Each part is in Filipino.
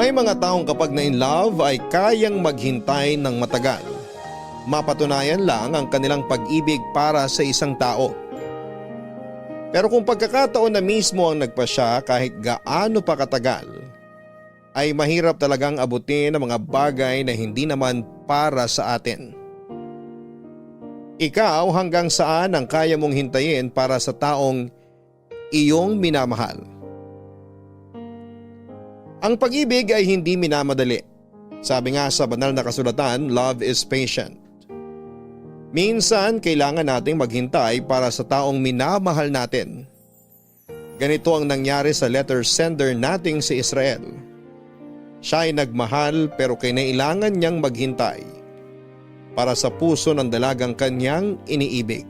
May mga taong kapag na in love ay kayang maghintay ng matagal. Mapatunayan lang ang kanilang pag-ibig para sa isang tao. Pero kung pagkakataon na mismo ang nagpasya kahit gaano pa katagal, ay mahirap talagang abutin ang mga bagay na hindi naman para sa atin. Ikaw hanggang saan ang kaya mong hintayin para sa taong iyong minamahal? Ang pag-ibig ay hindi minamadali. Sabi nga sa banal na kasulatan, love is patient. Minsan kailangan nating maghintay para sa taong minamahal natin. Ganito ang nangyari sa letter sender nating si Israel. Siya ay nagmahal pero kinailangan niyang maghintay para sa puso ng dalagang kanyang iniibig.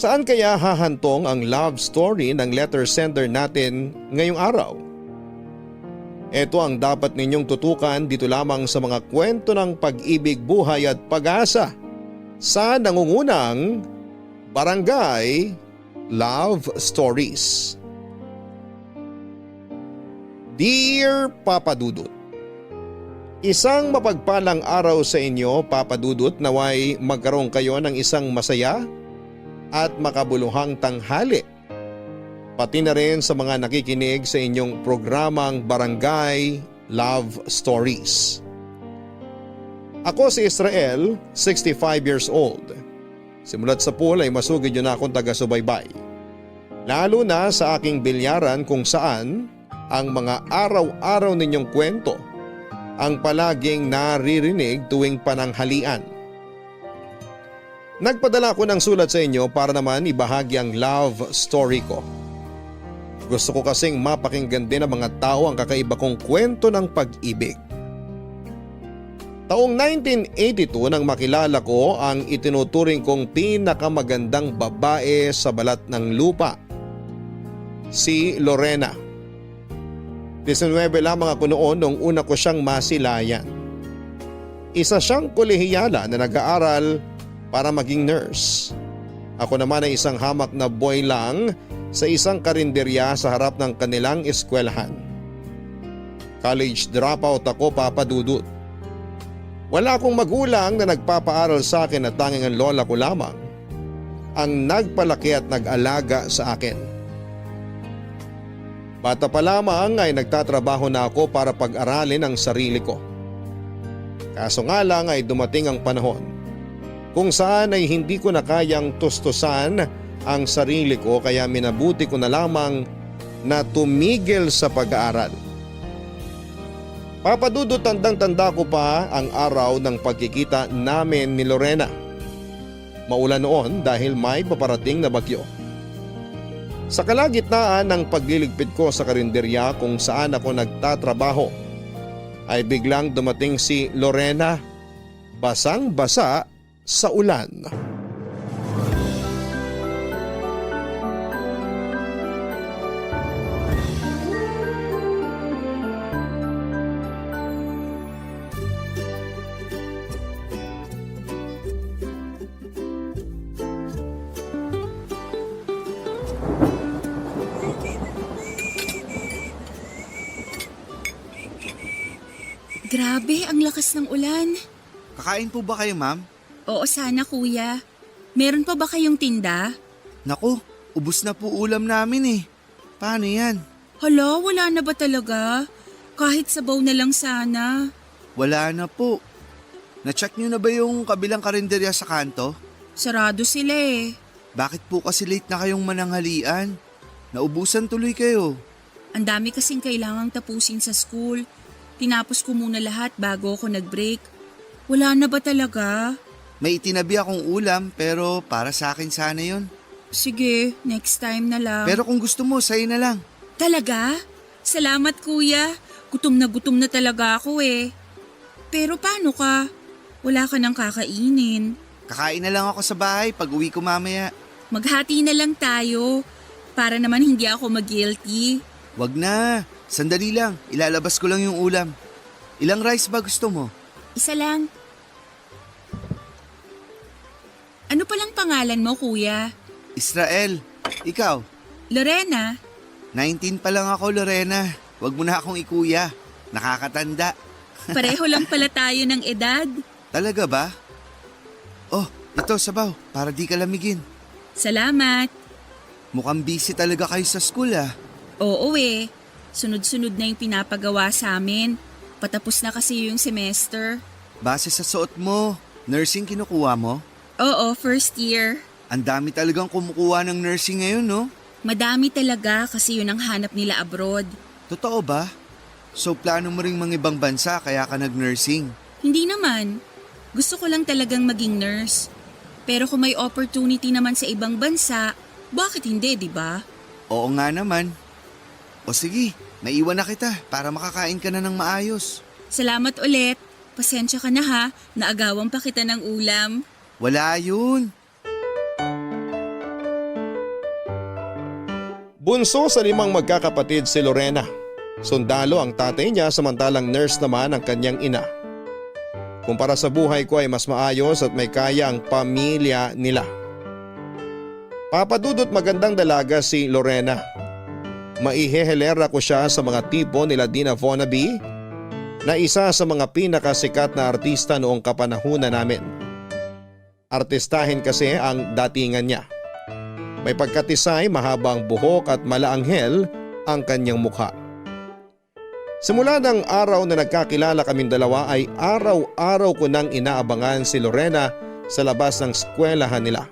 Saan kaya hahantong ang love story ng letter sender natin ngayong araw? Ito ang dapat ninyong tutukan dito lamang sa mga kwento ng pag-ibig, buhay at pag-asa sa nangungunang Barangay Love Stories. Dear Papa Dudut, isang mapagpalang araw sa inyo, Papa Dudut, naway magkaroon kayo ng isang masaya at makabuluhang tanghali. Pati na rin sa mga nakikinig sa inyong programang Barangay Love Stories. Ako si Israel, 65 years old. Simulat sa pool ay masugid yun akong taga-subaybay. Lalo na sa aking bilyaran kung saan ang mga araw-araw ninyong kwento ang palaging naririnig tuwing pananghalian. Nagpadala ko ng sulat sa inyo para naman ibahagi ang love story ko. Gusto ko kasing mapakinggan din ng mga tao ang kakaiba kong kwento ng pag-ibig. Taong 1982 nang makilala ko ang itinuturing kong pinakamagandang babae sa balat ng lupa, si Lorena. 19 lamang ako noon nung una ko siyang masilayan. Isa siyang kolehiyala na nag-aaral para maging nurse. Ako naman ay isang hamak na boy lang sa isang karinderya sa harap ng kanilang eskwelahan. College dropout ako, Papa Dudut. Wala akong magulang na nagpapaaral sa akin at tanging ang lola ko lamang ang nagpalaki at nag-alaga sa akin. Bata pa lamang ay nagtatrabaho na ako para pag-aralin ang sarili ko. Kaso nga lang ay dumating ang panahon kung saan ay hindi ko na kayang tustusan ang sarili ko kaya minabuti ko na lamang na tumigil sa pag-aaral. Papa Dudut, tandang-tanda ko pa ang araw ng pagkikita namin ni Lorena. Maulan noon dahil may paparating na bagyo. Sa kalagitnaan ng pagliligpit ko sa karinderya kung saan ako nagtatrabaho ay biglang dumating si Lorena, basang-basa sa ulan. Grabe, ang lakas ng ulan. Kakain po ba kayo, ma'am? Oo sana, kuya. Meron pa ba kayong tinda? Naku, ubos na po ulam namin eh. Paano yan? Hala, wala na ba talaga? Kahit sabaw na lang sana. Wala na po. Na-check nyo na ba yung kabilang karinderya sa kanto? Sarado sila eh. Bakit po kasi late na kayong mananghalian? Naubusan tuloy kayo. Ang dami kasing kailangang tapusin sa school. Tinapos ko muna lahat bago ako nag-break. Wala na ba talaga? May itinabi akong ulam pero para sa akin sana yun. Sige, next time na lang. Pero kung gusto mo, sa'yo na lang. Talaga? Salamat, kuya. Gutom na talaga ako eh. Pero paano ka? Wala ka nang kakainin. Kakain na lang ako sa bahay pag uwi ko mamaya. Maghati na lang tayo. Para naman hindi ako mag-guilty. Wag na. Sandali lang. Ilalabas ko lang yung ulam. Ilang rice ba gusto mo? Isa lang. Ano palang pangalan mo, kuya? Israel. Ikaw? Lorena. 19 pa lang ako, Lorena. Huwag mo na akong ikuya. Nakakatanda. Pareho lang pala tayo ng edad. Talaga ba? Oh, ito sabaw, para di ka lamigin. Salamat. Mukhang busy talaga kayo sa school ah. Oo eh. Sunod-sunod na yung pinapagawa sa amin. Patapos na kasi yung semester. Base sa suot mo, nursing kinukuha mo? Oo, first year. Ang dami talagang kumukuha ng nursing ngayon, no? Madami talaga kasi yun ang hanap nila abroad. Totoo ba? So plano mo ring mga ibang bansa kaya ka nag-nursing? Hindi naman. Gusto ko lang talagang maging nurse. Pero kung may opportunity naman sa ibang bansa, bakit hindi, di ba? Oo nga naman. O sige, maiwan na kita para makakain ka na ng maayos. Salamat ulit. Pasensya ka na ha, naagawan pa kita ng ulam. Wala yun. Bunso sa 5 magkakapatid si Lorena. Sundalo ang tatay niya samantalang nurse naman ang kanyang ina. Kumpara sa buhay ko ay mas maayos at may kaya ang pamilya nila. Papadudot magandang dalaga si Lorena. Maihehelera ko siya sa mga tipo nila Dina Vonaby na isa sa mga pinakasikat na artista noong kapanahunan namin. Artistahin kasi ang datingan niya. May pagkatisay, mahabang buhok at malaanghel ang kanyang mukha. Simula ng araw na nagkakilala kaming dalawa ay araw-araw ko nang inaabangan si Lorena sa labas ng eskwelahan nila.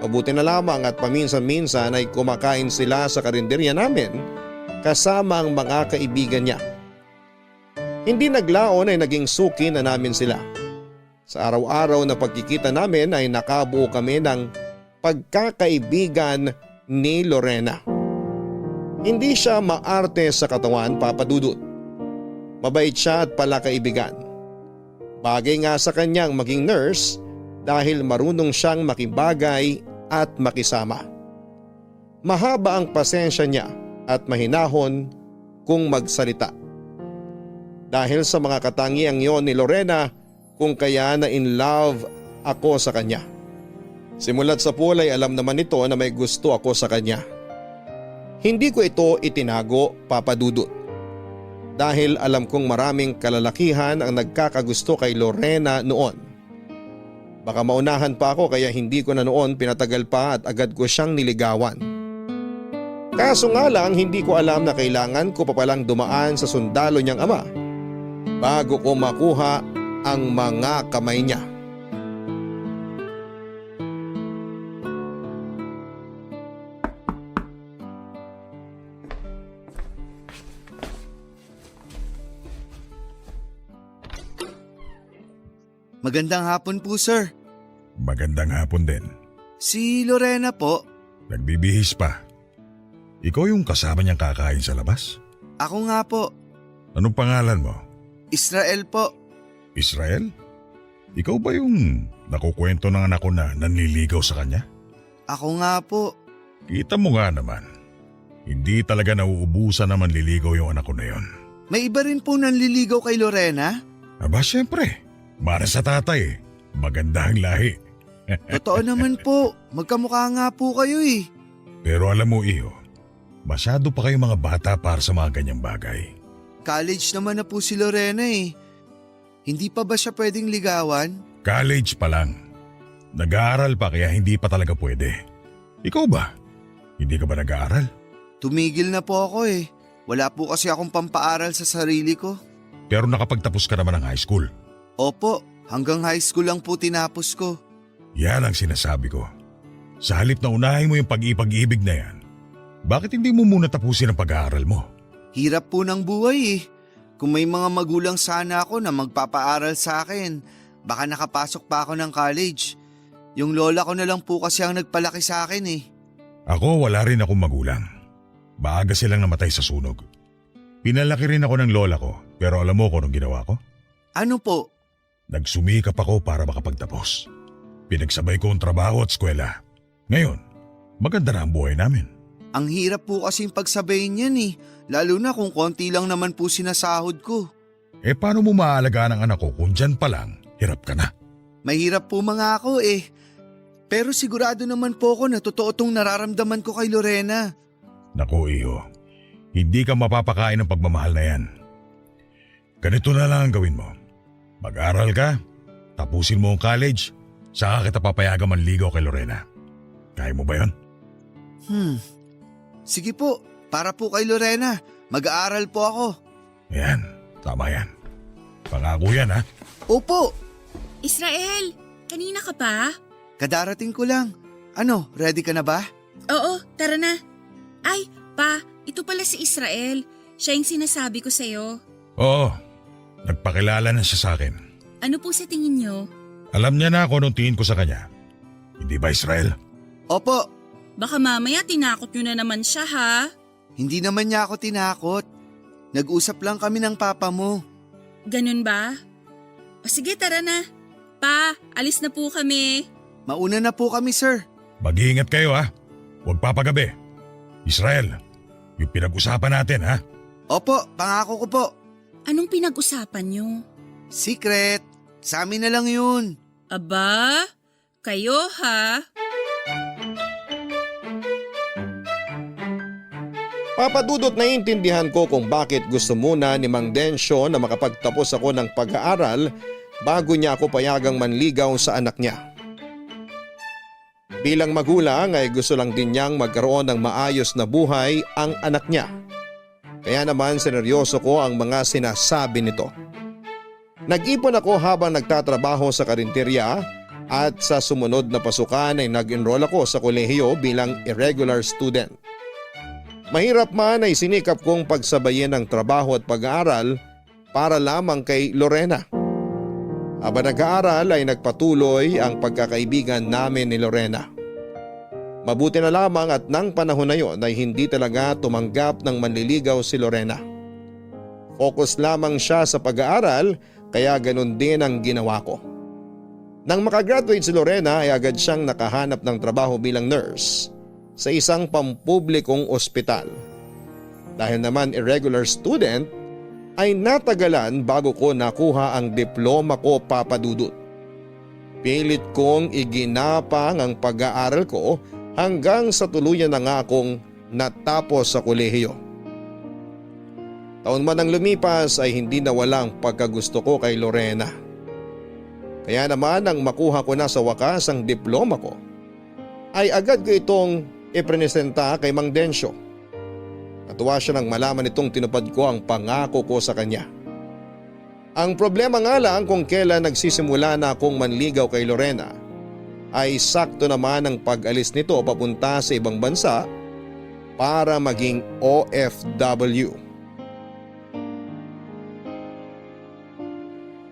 Mabuti na lamang at paminsan-minsan ay kumakain sila sa karinderya namin kasama ang mga kaibigan niya. Hindi naglaon ay naging suki na namin sila. Sa araw-araw na pagkikita namin ay nakabuo kami ng pagkakaibigan ni Lorena. Hindi siya maarte sa katawan, papadudot. Mabait siya at palakaibigan. Bagay nga sa kanyang maging nurse dahil marunong siyang makibagay at makisama. Mahaba ang pasensya niya at mahinahon kung magsalita. Dahil sa mga katangiang yon ni Lorena kung kaya na in love ako sa kanya. Simulat sa pool ay alam naman nito na may gusto ako sa kanya. Hindi ko ito itinago, papadudot. Dahil alam kong maraming kalalakihan ang nagkakagusto kay Lorena noon. Baka maunahan pa ako kaya hindi ko na noon pinatagal pa at agad ko siyang niligawan. Kaso nga lang hindi ko alam na kailangan ko pa palang dumaan sa sundalo niyang ama bago ko makuha ang mga kamay niya. Magandang hapon po, sir. Magandang hapon din. Si Lorena po. Nagbibihis pa. Ikaw yung kasama niyang kakain sa labas? Ako nga po. Anong pangalan mo? Israel po. Israel? Ikaw ba yung nakukwento ng anak ko na nanliligaw sa kanya? Ako nga po. Kita mo nga naman. Hindi talaga nauubusan na manliligaw yung anak ko na yon. May iba rin po nanliligaw kay Lorena? Aba syempre, para sa tatay, maganda ang lahi. Totoo naman po. Magkamukha nga po kayo eh. Pero alam mo iho, masyado pa kayong mga bata para sa mga ganyang bagay. College naman na po si Lorena eh. Hindi pa ba siya pwedeng ligawan? College pa lang. Nag-aaral pa kaya hindi pa talaga pwede. Ikaw ba? Hindi ka ba nag-aaral? Tumigil na po ako eh. Wala po kasi akong pampaaral sa sarili ko. Pero nakapagtapos ka naman ng high school. Opo, hanggang high school lang po tinapos ko. Yan ang sinasabi ko. Sa halip na unahin mo yung pag-ibig na yan, bakit hindi mo muna tapusin ang pag-aaral mo? Hirap po ng buhay eh. Kung may mga magulang sana ako na magpapaaral sa akin, baka nakapasok pa ako ng college. Yung lola ko na lang po kasi ang nagpalaki sa akin eh. Ako wala rin akong magulang. Maaga silang namatay sa sunog. Pinalaki rin ako ng lola ko, pero alam mo kung anong ginawa ko? Ano po? Nagsumikap ako para makapagtapos. Pinagsabay ko ang trabaho at eskwela. Ngayon, maganda na ang buhay namin. Ang hirap po kasing pagsabayin yan eh. Lalo na kung konti lang naman po sinasahod ko. Eh paano mo maaalagaan ang anak ko kung dyan pa lang, hirap ka na? Mahirap po mga ako eh. Pero sigurado naman po ako na totoo tong nararamdaman ko kay Lorena. Naku iho, Hindi ka mapapakain ng pagmamahal na yan. Ganito na lang ang gawin mo. Mag-aral ka, tapusin mo ang college, saka kita papayagan manligaw kay Lorena. Kaya mo ba yun? Sige po, para po kay Lorena. Mag-aaral po ako. Yan, tama yan. Pangako yan ha. Opo, Israel, kanina ka pa? kadarating ko lang. Ano, ready ka na ba? Oo, tara na. Ay, pa, ito pala si Israel. Siya yung sinasabi ko sa'yo. Oo, nagpakilala na siya sa akin. Ano po sa tingin niyo? Alam niya na kung anong tingin ko sa kanya. Hindi ba, Israel? Opo, Baka mamaya tinakot niyo na naman siya ha? hindi naman niya ako tinakot. Nag-usap lang kami ng papa mo. Ganun ba? O sige, tara na. Pa, alis na po kami. Mauna na po kami, sir. Mag-iingat kayo ha. Huwag papagabi. Israel, yung pinag-usapan natin ha. Opo, pangako ko po. Anong pinag-usapan niyo? Secret. Sa amin na lang yun. Aba, kayo ha? Papadudot, naiintindihan ko kung bakit gusto muna ni Mang Densyo na makapagtapos ako ng pag-aaral bago niya ako payagang manligaw sa anak niya. Bilang magulang ay gusto lang din niyang magkaroon ng maayos na buhay ang anak niya. Kaya naman sineryoso ko ang mga sinasabi nito. Nag-ipon ako habang nagtatrabaho sa karinterya at sa sumunod na pasukan ay nag-enroll ako sa kolehiyo bilang irregular student. Mahirap man ay sinikap kong pagsabayin ang trabaho at pag-aaral para lamang kay Lorena. Habang nag-aaral ay nagpatuloy ang pagkakaibigan namin ni Lorena. Mabuti na lamang at nang panahon na yon ay hindi talaga tumanggap ng manliligaw si Lorena. Focus lamang siya sa pag-aaral kaya ganun din ang ginawa ko. Nang makagraduate si Lorena ay agad siyang nakahanap ng trabaho bilang nurse sa isang pampublikong ospital. Dahil naman irregular student, ay natagalan bago ko nakuha ang diploma ko, papadudot. Pilit kong iginapang ang pag-aaral ko hanggang sa tuluyan na nga akong natapos sa kolehiyo. Taon man ang lumipas ay hindi nawala ang pagkagusto ko kay Lorena. Kaya naman nang makuha ko na sa wakas ang diploma ko, ay agad ko itong ipresenta kay Mang Densyo. Natuwa siya nang malaman itong tinupad ko ang pangako ko sa kanya. Ang problema nga lang kung kailan nagsisimula na akong manligaw kay Lorena ay sakto naman ang pag-alis nito papunta sa ibang bansa para maging OFW.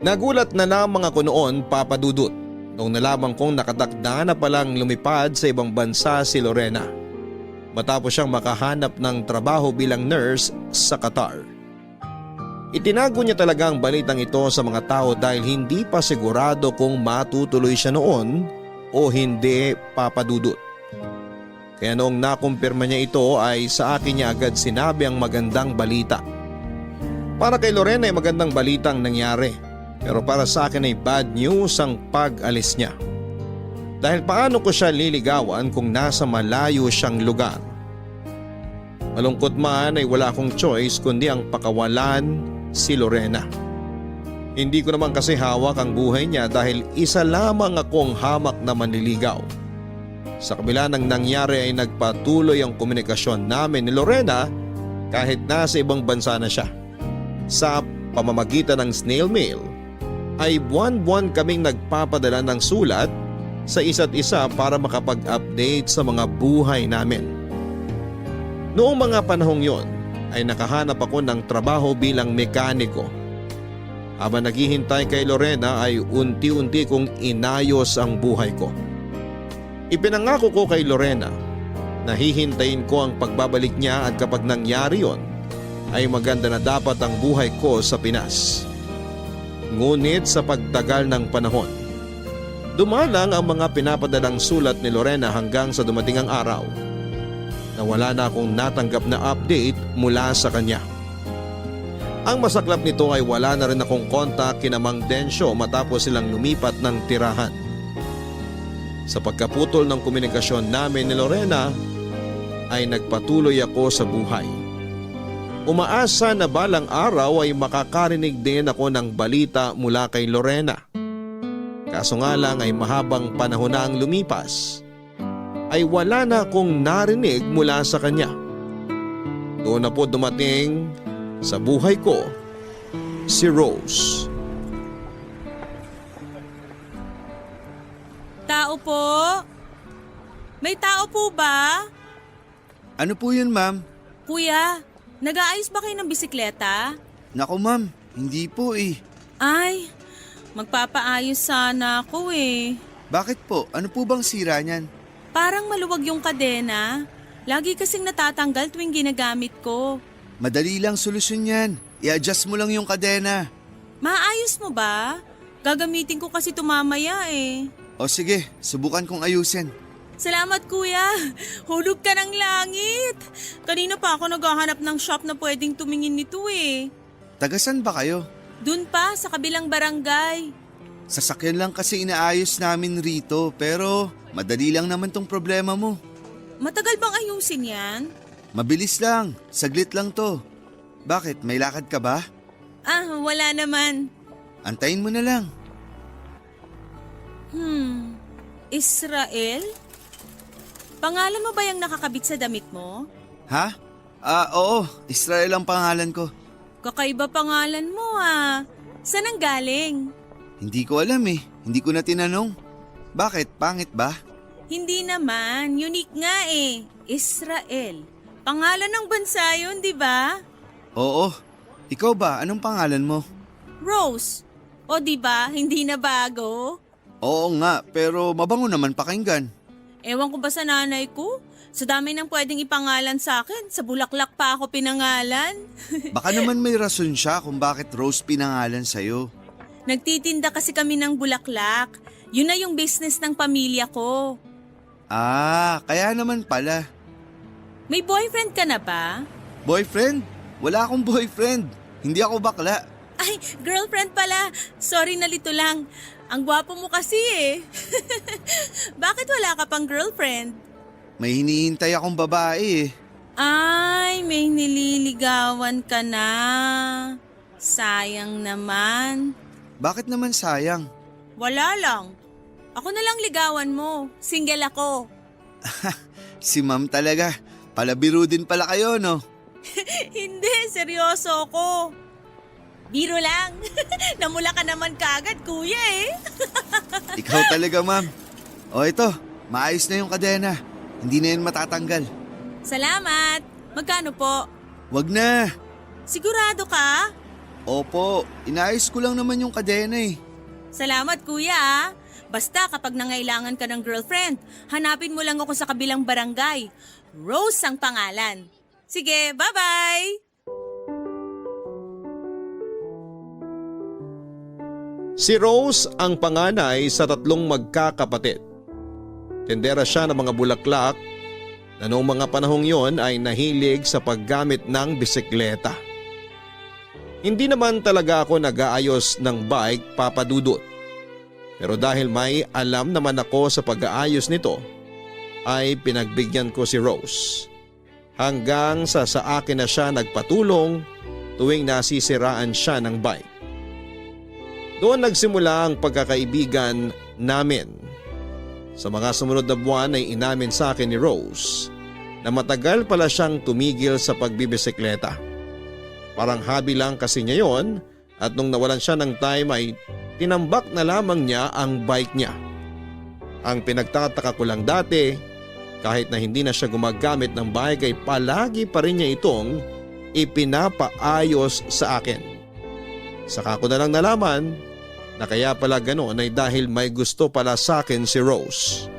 Nagulat na lamang ako noon, papadudot, nung nalaman kong nakatakda na palang lumipad sa ibang bansa si Lorena matapos siyang makahanap ng trabaho bilang nurse sa Qatar. Itinago niya talaga ang balitang ito sa mga tao dahil hindi pa sigurado kung matutuloy siya noon o hindi, papadudot. Kaya noong nakumpirma niya ito ay sa akin niya agad sinabi ang magandang balita. Para kay Lorena ay magandang balitang nangyari. Pero para sa akin ay bad news ang pag-alis niya. Dahil paano ko siya liligawan kung nasa malayo siyang lugar? Malungkot man ay wala akong choice kundi ang pakawalan si Lorena. Hindi ko naman kasi hawak ang buhay niya dahil isa lamang akong hamak na manliligaw. Sa kabila ng nangyari ay nagpatuloy ang komunikasyon namin ni Lorena kahit nasa ibang bansa na siya. Sa pamamagitan ng snail mail ay buwan-buwan kaming nagpapadala ng sulat sa isa't isa para makapag-update sa mga buhay namin. Noong mga panahong yon ay nakahanap ako ng trabaho bilang mekaniko. Habang naghihintay kay Lorena ay unti-unti kong inayos ang buhay ko. Ipinangako ko kay Lorena na hihintayin ko ang pagbabalik niya at kapag nangyari yon ay maganda na dapat ang buhay ko sa Pinas. Ngunit sa pagtagal ng panahon, dumalang ang mga pinapadalang sulat ni Lorena hanggang sa dumating ang araw na wala na akong natanggap na update mula sa kanya. Ang masaklap nito ay wala na rin akong kontak kina Mang Densyo matapos silang lumipat ng tirahan. Sa pagkaputol ng komunikasyon namin ni Lorena ay nagpatuloy ako sa buhay. Umaasa na balang araw ay makakarinig din ako ng balita mula kay Lorena. Kaso nga lang ay mahabang panahon na ang lumipas, ay wala na akong narinig mula sa kanya. Doon na po dumating sa buhay ko si Rose. Tao po? May tao po ba? Ano po yun, ma'am? Kuya, nag-aayos ba kayo ng bisikleta? Naku, ma'am, hindi po eh. Ay, magpapaayos sana ako eh. Bakit po? Ano po bang sira niyan? Parang maluwag yung kadena. Lagi kasing natatanggal tuwing ginagamit ko. Madali lang solusyon yan. I-adjust mo lang yung kadena. Maayos mo ba? Gagamitin ko kasi tumamaya eh. O sige, subukan kong ayusin. Salamat kuya, hulog ka ng langit. Kanina pa ako naghahanap ng shop na pwedeng tumingin nito eh. Tagasan ba kayo? Dun pa sa kabilang barangay. Sasakyan lang kasi inaayos namin rito pero madali lang naman tong problema mo. Matagal bang ayusin yan? Mabilis lang, saglit lang to. Bakit, may lakad ka ba? Wala naman. Antayin mo na lang. Israel? Pangalan mo ba yung nakakabit sa damit mo? Ha? Oo, Israel ang pangalan ko. Kakaiba pangalan mo ah. Saan ang galing? Hindi ko alam eh, hindi ko na tinanong. Bakit, pangit ba? Hindi naman, unique nga eh. Israel. Pangalan ng bansa yun, di ba? Oo, ikaw ba, anong pangalan mo? Rose. O di ba, hindi na bago? Oo nga, pero mabango naman pakinggan. Ewan ko ba sa nanay ko? Sa dami ng pwedeng ipangalan sa akin, sa bulaklak pa ako pinangalan. Baka naman may rason siya kung bakit Rose pinangalan sa'yo. Nagtitinda kasi kami ng bulaklak. Yun na yung business ng pamilya ko. Kaya naman pala. May boyfriend ka na ba? Boyfriend? Wala akong boyfriend. Hindi ako bakla. Ay, girlfriend pala. Sorry, nalito lang. Ang gwapo mo kasi eh. Bakit wala ka pang girlfriend? May hinihintay akong babae eh. Ay, may nililigawan ka na. Sayang naman. Bakit naman sayang? Wala lang. Ako na lang ligawan mo. Single ako. Si ma'am talaga. Palabiro din pala kayo, no? Hindi, seryoso ako. Biro lang. Namula ka naman kagad, kuya eh. Ikaw talaga, ma'am. O ito, maayos na yung kadena. Hindi na yan matatanggal. Salamat. Magkano po? Wag na. Sigurado ka? Opo, inaayos ko lang naman yung kadena eh. Salamat, kuya ah. Basta kapag nangailangan ka ng girlfriend, hanapin mo lang ako sa kabilang barangay. Rose ang pangalan. Sige, bye-bye! Si Rose ang panganay sa 3 magkakapatid. Tendera siya ng mga bulaklak na noong mga panahong yon ay nahilig sa paggamit ng bisikleta. Hindi naman talaga ako nag-aayos ng bike, Papa Dudut. Pero dahil may alam naman ako sa pag-aayos nito, ay pinagbigyan ko si Rose. Hanggang sa akin na siya nagpatulong tuwing nasisiraan siya ng bike. Doon nagsimula ang pagkakaibigan namin. Sa mga sumunod na buwan ay inamin sa akin ni Rose na matagal pala siyang tumigil sa pagbibisikleta. Parang hobby lang kasi niya yon at nung nawalan siya ng time ay tinambak na lamang niya ang bike niya. Ang pinagtataka ko lang dati, kahit na hindi na siya gumagamit ng bike ay palagi pa rin niya itong ipinapaayos sa akin. Saka ko na lang nalaman na kaya pala ganoon ay dahil may gusto pala sa akin si Rose.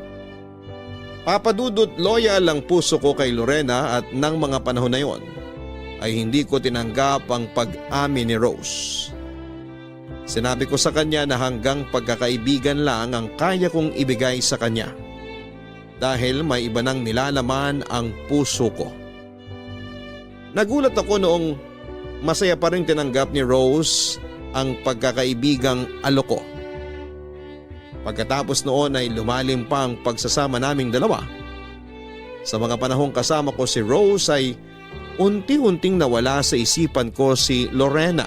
Papadudot loyal ang puso ko kay Lorena at nang mga panahon na yon ay hindi ko tinanggap ang pag-amin ni Rose. Sinabi ko sa kanya na hanggang pagkakaibigan lang ang kaya kong ibigay sa kanya dahil may iba nang nilalaman ang puso ko. Nagulat ako noong masaya pa rin tinanggap ni Rose ang pagkakaibigang aloko. Pagkatapos noon ay lumalim pa ang pagsasama naming dalawa. Sa mga panahong kasama ko si Rose ay unti-unting nawala sa isipan ko si Lorena.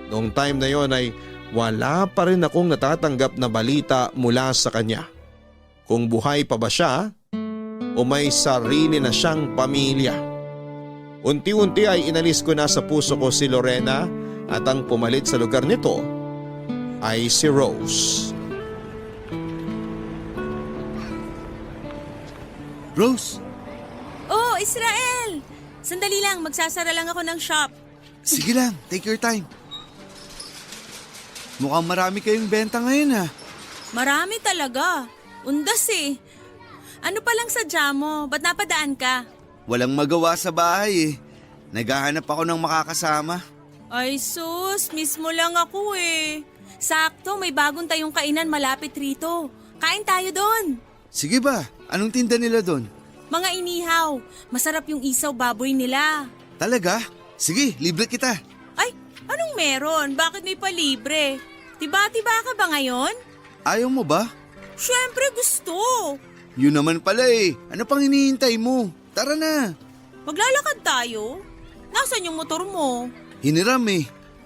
Noong time na yon ay wala pa rin akong natatanggap na balita mula sa kanya. Kung buhay pa ba siya o may sarili na siyang pamilya. Unti-unti ay inalis ko na sa puso ko si Lorena at ang pumalit sa lugar nito ay si Rose. Rose, Oh, Israel! Sandali lang, magsasara lang ako ng shop. sige lang, take your time. Mukhang marami kayong benta ngayon Marami talaga. Undas eh. Ano pa lang sadya mo? Ba't napadaan ka? Walang magawa sa bahay Naghahanap ako ng makakasama. Ay sus, mismo lang ako eh. Sakto, may bagong tayong kainan malapit rito. Kain tayo doon. Sige ba? Anong tinda nila doon? Mga inihaw, masarap yung isaw baboy nila. Talaga? Sige, libre kita. Ay, anong meron? Bakit may palibre? Tiba-tiba ka ba ngayon? Ayaw mo ba? Siyempre gusto. Yun naman pala Ano pang hinihintay mo? Tara na. Maglalakad tayo. Nasaan yung motor mo? Hiniram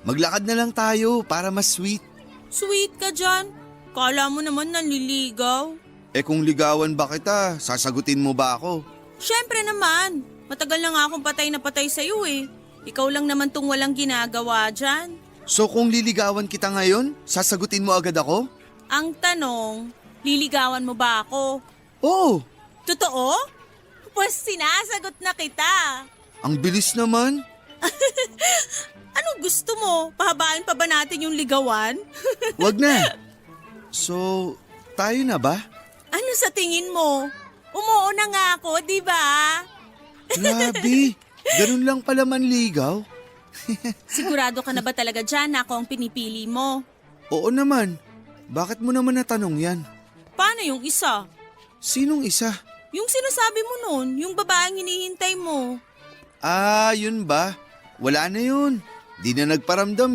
Maglakad na lang tayo para mas sweet. Sweet ka dyan. Kala mo naman nanliligaw. Kung ligawan ba kita, sasagutin mo ba ako? Siyempre naman. Matagal na nga akong patay na patay sa'yo eh. Ikaw lang naman tong walang ginagawa dyan. So kung liligawan kita ngayon, sasagutin mo agad ako? Ang tanong, liligawan mo ba ako? Oo. Totoo? Pues sinasagot na kita. Ang bilis naman. Anong gusto mo? Pahabain pa ba natin yung ligawan? Wag na. So, tayo na ba? Ano sa tingin mo? Umuo na nga ako, di ba? Grabe, ganun lang pala manligaw. Sigurado ka na ba talaga dyan na ako ang pinipili mo? Oo naman. Bakit mo naman natanong yan? Paano yung isa? Sinong isa? Yung sinasabi mo nun, yung babaeng hinihintay mo. Yun ba? Wala na yun. Di na nagparamdam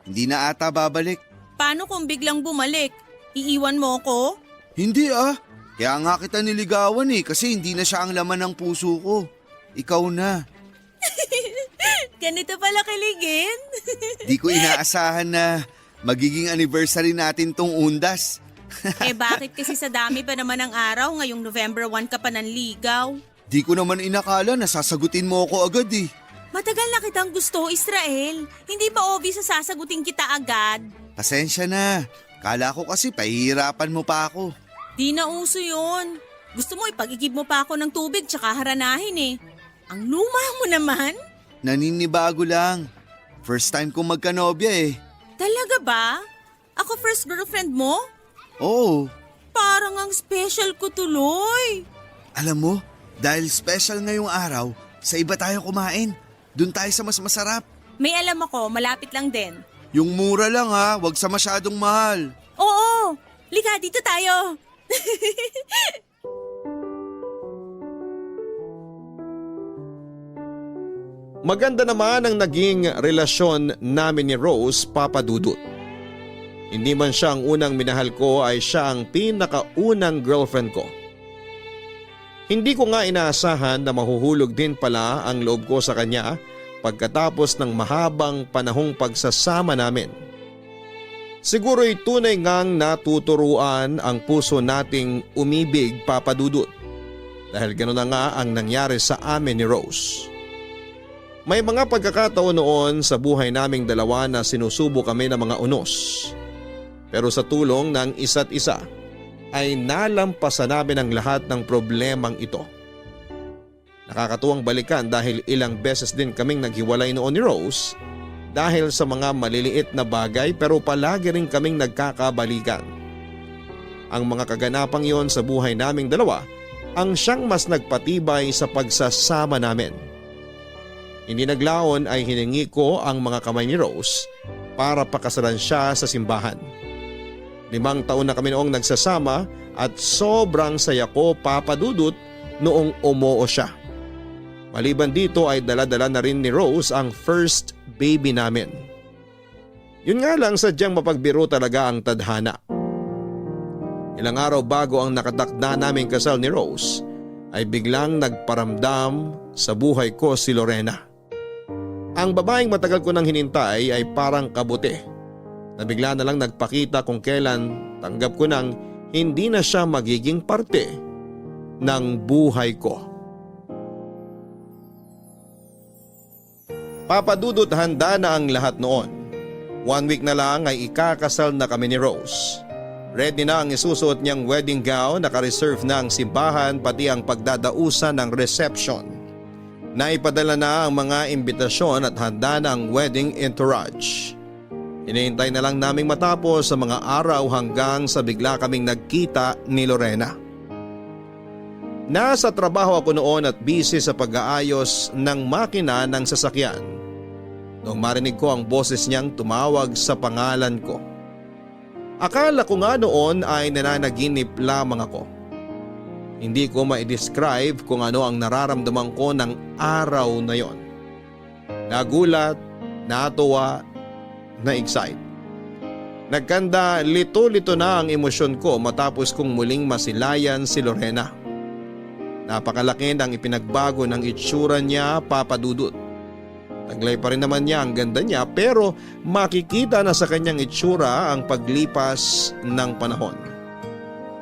Hindi na ata babalik. Paano kung biglang bumalik? Iiwan mo ko? Hindi Kaya nga kita niligawan kasi hindi na siya ang laman ng puso ko. Ikaw na. Ganito pala kiligin. Di ko inaasahan na magiging anniversary natin tong undas. Bakit kasi sa dami pa naman ng araw ngayong November 1 ka pa nanligaw? Di ko naman inakala na sasagutin mo ako agad Matagal na kitang gusto, Israel. Hindi ba obvious sa sasagutin kita agad? Pasensya na. Kala ko kasi pahihirapan mo pa ako. Di na uso yun. Gusto mo ipag-igib mo pa ako ng tubig tsaka haranahin Ang luma mo naman. Naninibago lang. First time kong magkanobya Talaga ba? Ako first girlfriend mo? Oo. Parang ang special ko tuloy. Alam mo, dahil special ngayong araw, sa iba tayo kumain. Doon tayo sa mas masarap. May alam ako, malapit lang din. Yung mura lang wag sa masyadong mahal. Oo, lika dito tayo. Maganda naman ang naging relasyon namin ni Rose, Papa Dudut. Hindi man siya ang unang minahal ko ay siya ang pinakaunang girlfriend ko. Hindi ko nga inaasahan na mahuhulog din pala ang loob ko sa kanya pagkatapos ng mahabang panahong pagsasama namin. Siguro'y tunay ngang natuturuan ang puso nating umibig, Papa Dudut. Dahil gano'n na nga ang nangyari sa amin ni Rose. May mga pagkakataon noon sa buhay naming dalawa na sinusubo kami ng mga unos. Pero sa tulong ng isa't isa ay nalampasan namin ang lahat ng problemang ito. Nakakatuwang balikan dahil ilang beses din kaming naghiwalay noon ni Rose dahil sa mga maliliit na bagay pero palagi rin kaming nagkakabalikan. Ang mga kaganapang yon sa buhay naming dalawa ang siyang mas nagpatibay sa pagsasama namin. Hindi naglaon ay hiningi ko ang mga kamay ni Rose para pakasalan siya sa simbahan. 5 taon na kami noong nagsasama at sobrang saya ko, Papa Dudut, noong umoo siya. Maliban dito ay dala-dala na rin ni Rose ang first baby namin. Yun nga lang sadyang mapagbiro talaga ang tadhana. Ilang araw bago ang nakatakda naming kasal ni Rose ay biglang nagparamdam sa buhay ko si Lorena. Ang babaeng matagal ko nang hinintay ay parang kabuti na bigla na lang nagpakita kung kailan tanggap ko nang hindi na siya magiging parte ng buhay ko. Papadudot, handa na ang lahat noon. 1 week na lang ay ikakasal na kami ni Rose. Ready na ang isusuot niyang wedding gown, naka-reserve na ang simbahan pati ang pagdadausan ng reception. Naipadala na ang mga imbitasyon at handa na ang wedding entourage. Hinihintay na lang naming matapos sa mga araw hanggang sa bigla kaming nagkita ni Lorena. Nasa trabaho ako noon at busy sa pag-aayos ng makina ng sasakyan noong marinig ko ang boses niyang tumawag sa pangalan ko. Akala ko nga noon ay nananaginip lamang ako. Hindi ko ma-describe kung ano ang nararamdaman ko ng araw na yon. Nagulat, natuwa, na-excite. Nagkanda lito-lito na ang emosyon ko matapos kong muling masilayan si Lorena. Napakalaki ng ipinagbago ng itsura niya, papadudot. Taglay pa rin naman niya ang ganda niya pero makikita na sa kanyang itsura ang paglipas ng panahon.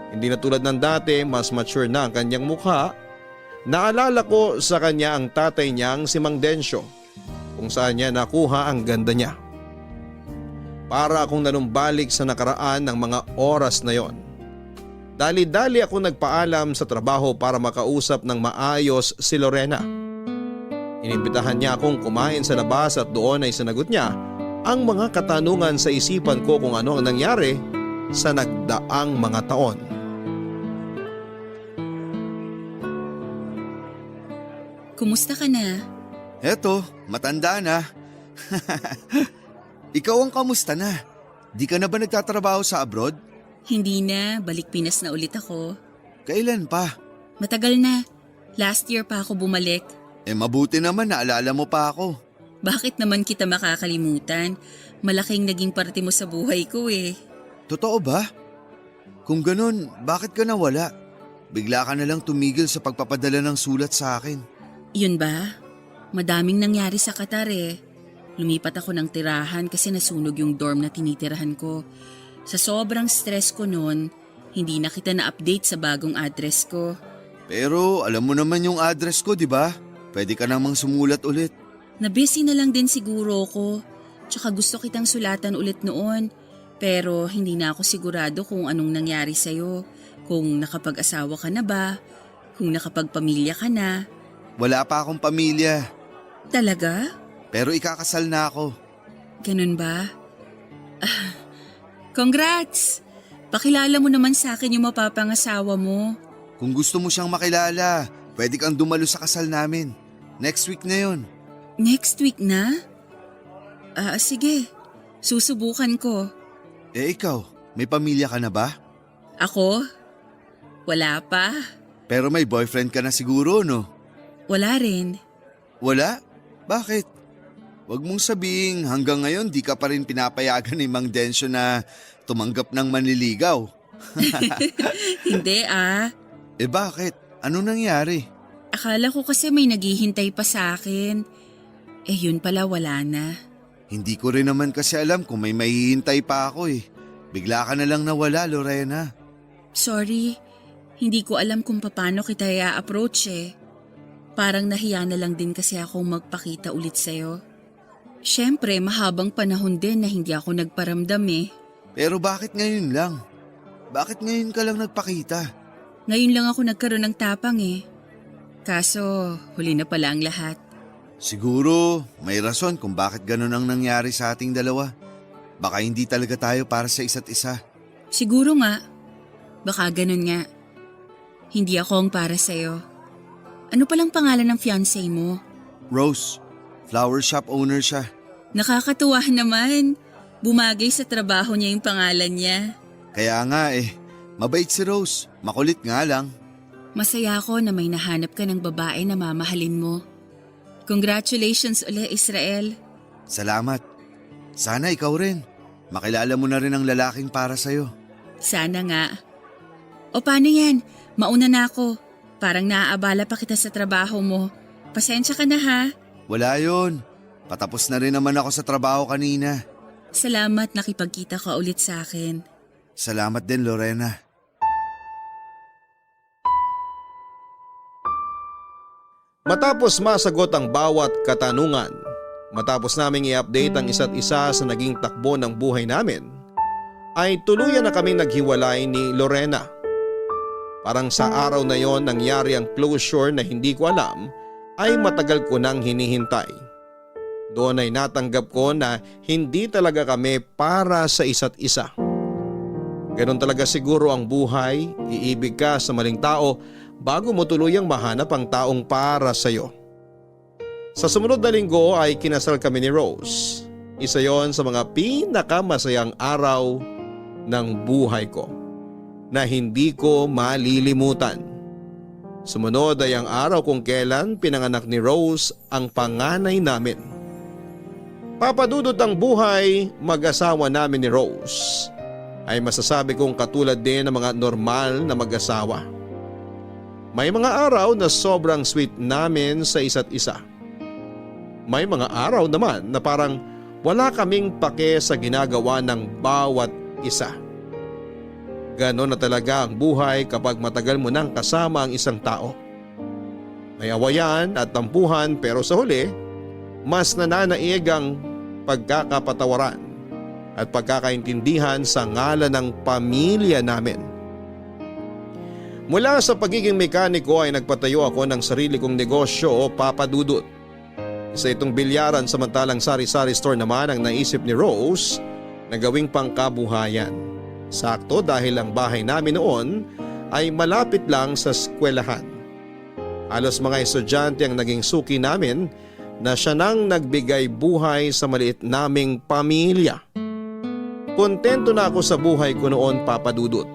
Hindi na tulad ng dati, mas mature na ang kanyang mukha. Naalala ko sa kanya ang tatay niyang si Mang Densyo kung saan niya nakuha ang ganda niya. Para akong nanumbalik sa nakaraan ng mga oras na yon. Dali-dali ako nagpaalam sa trabaho para makausap ng maayos si Lorena. Inimbitahan niya akong kumain sa labas at doon ay sinagot niya ang mga katanungan sa isipan ko kung ano ang nangyari sa nagdaang mga taon. Kumusta ka na? Eto, matanda na. Ikaw ang kamusta na? Di ka na ba nagtatrabaho sa abroad? Hindi na, balik Pinas na ulit ako. Kailan pa? Matagal na. Last year pa ako bumalik. Mabuti naman naalala mo pa ako. Bakit naman kita makakalimutan? Malaking naging parte mo sa buhay ko eh. Totoo ba? Kung ganun, bakit ka nawala? Bigla ka na lang tumigil sa pagpapadala ng sulat sa akin. Yun ba? Madaming nangyari sa Qatar eh. Lumipat ako ng tirahan kasi nasunog yung dorm na tinitirahan ko. Sa sobrang stress ko noon, hindi na kita na-update sa bagong address ko. Pero alam mo naman yung address ko, di ba? Pwede ka namang sumulat ulit. Na-busy na lang din siguro ko. Tsaka gusto kitang sulatan ulit noon. Pero hindi na ako sigurado kung anong nangyari sa'yo. Kung nakapag-asawa ka na ba? Kung nakapagpamilya ka na? Wala pa akong pamilya. Talaga? Pero ikakasal na ako. Ganun ba? Congrats! Pakilala mo naman sa akin yung mapapangasawa mo. Kung gusto mo siyang makilala, pwede kang dumalo sa kasal namin. Next week na yon. Next week na? Sige. Susubukan ko. Ikaw, may pamilya ka na ba? Ako? Wala pa. Pero may boyfriend ka na siguro, no? Wala rin. Wala? Bakit? Huwag mong sabihing hanggang ngayon di ka pa rin pinapayagan ni Mang Densyo na tumanggap ng manliligaw. Hindi Bakit? Ano nangyari? Akala ko kasi may naghihintay pa sa akin. Yun pala wala na. Hindi ko rin naman kasi alam kung may mahihintay pa ako eh. Bigla ka na lang nawala, Lorena. Sorry, hindi ko alam kung paano kita i-approach eh. Parang nahiya na lang din kasi akong magpakita ulit sa'yo. Siyempre, mahabang panahon din na hindi ako nagparamdam eh. Pero bakit ngayon lang? Bakit ngayon ka lang nagpakita? Ngayon lang ako nagkaroon ng tapang eh. Kaso, huli na pala ang lahat. Siguro, may rason kung bakit ganun ang nangyari sa ating dalawa. Baka hindi talaga tayo para sa isa't isa. Siguro nga. Baka ganun nga. Hindi ako ang para sa'yo. Ano palang pangalan ng fiancé mo? Rose, flower shop owner siya. Nakakatuwa naman. Bumagay sa trabaho niya yung pangalan niya. Kaya nga mabait si Rose, makulit nga lang. Masaya ako na may nahanap ka ng babae na mamahalin mo. Congratulations ulit, Israel. Salamat. Sana ikaw rin. Makilala mo na rin ang lalaking para sa'yo. Sana nga. O paano yan? Mauna na ako. Parang naaabala pa kita sa trabaho mo. Pasensya ka na ha. Wala yun. Patapos na rin naman ako sa trabaho kanina. Salamat nakipagkita ka ulit sa akin. Salamat din, Lorena. Matapos masagot ang bawat katanungan, matapos naming i-update ang isa't isa sa naging takbo ng buhay namin, ay tuluyan na kaming naghiwalay ni Lorena. Parang sa araw na yon nangyari ang closure na hindi ko alam ay matagal ko nang hinihintay. Doon ay natanggap ko na hindi talaga kami para sa isa't isa. Ganon talaga siguro ang buhay, iibig ka sa maling tao bago mo tuluyang mahanap ang taong para sa iyo. Sa sumunod na linggo ay kinasal kami ni Rose. Isa yon sa mga pinakamasayang araw ng buhay ko na hindi ko malilimutan. Sumunod ay ang araw kung kailan pinanganak ni Rose ang panganay namin. Papadudot ang buhay mag-asawa namin ni Rose ay masasabi kong katulad din ng mga normal na mag-asawa. May mga araw na sobrang sweet namin sa isa't isa. May mga araw naman na parang wala kaming pake sa ginagawa ng bawat isa. Ganon na talaga ang buhay kapag matagal mo nang kasama ang isang tao. May awayan at tampuhan pero sa huli, mas nananaig ang pagkakapatawaran at pagkakaintindihan sa ngalan ng pamilya namin. Mula sa pagiging mekaniko ay nagpatayo ako ng sarili kong negosyo o papadudot. Isa itong bilyaran samantalang sari-sari store naman ang naisip ni Rose na gawing pangkabuhayan. Sakto dahil ang bahay namin noon ay malapit lang sa eskwelahan. Halos mga estudyante ang naging suki namin na siya nang nagbigay buhay sa maliit naming pamilya. Kontento na ako sa buhay ko noon, papadudot.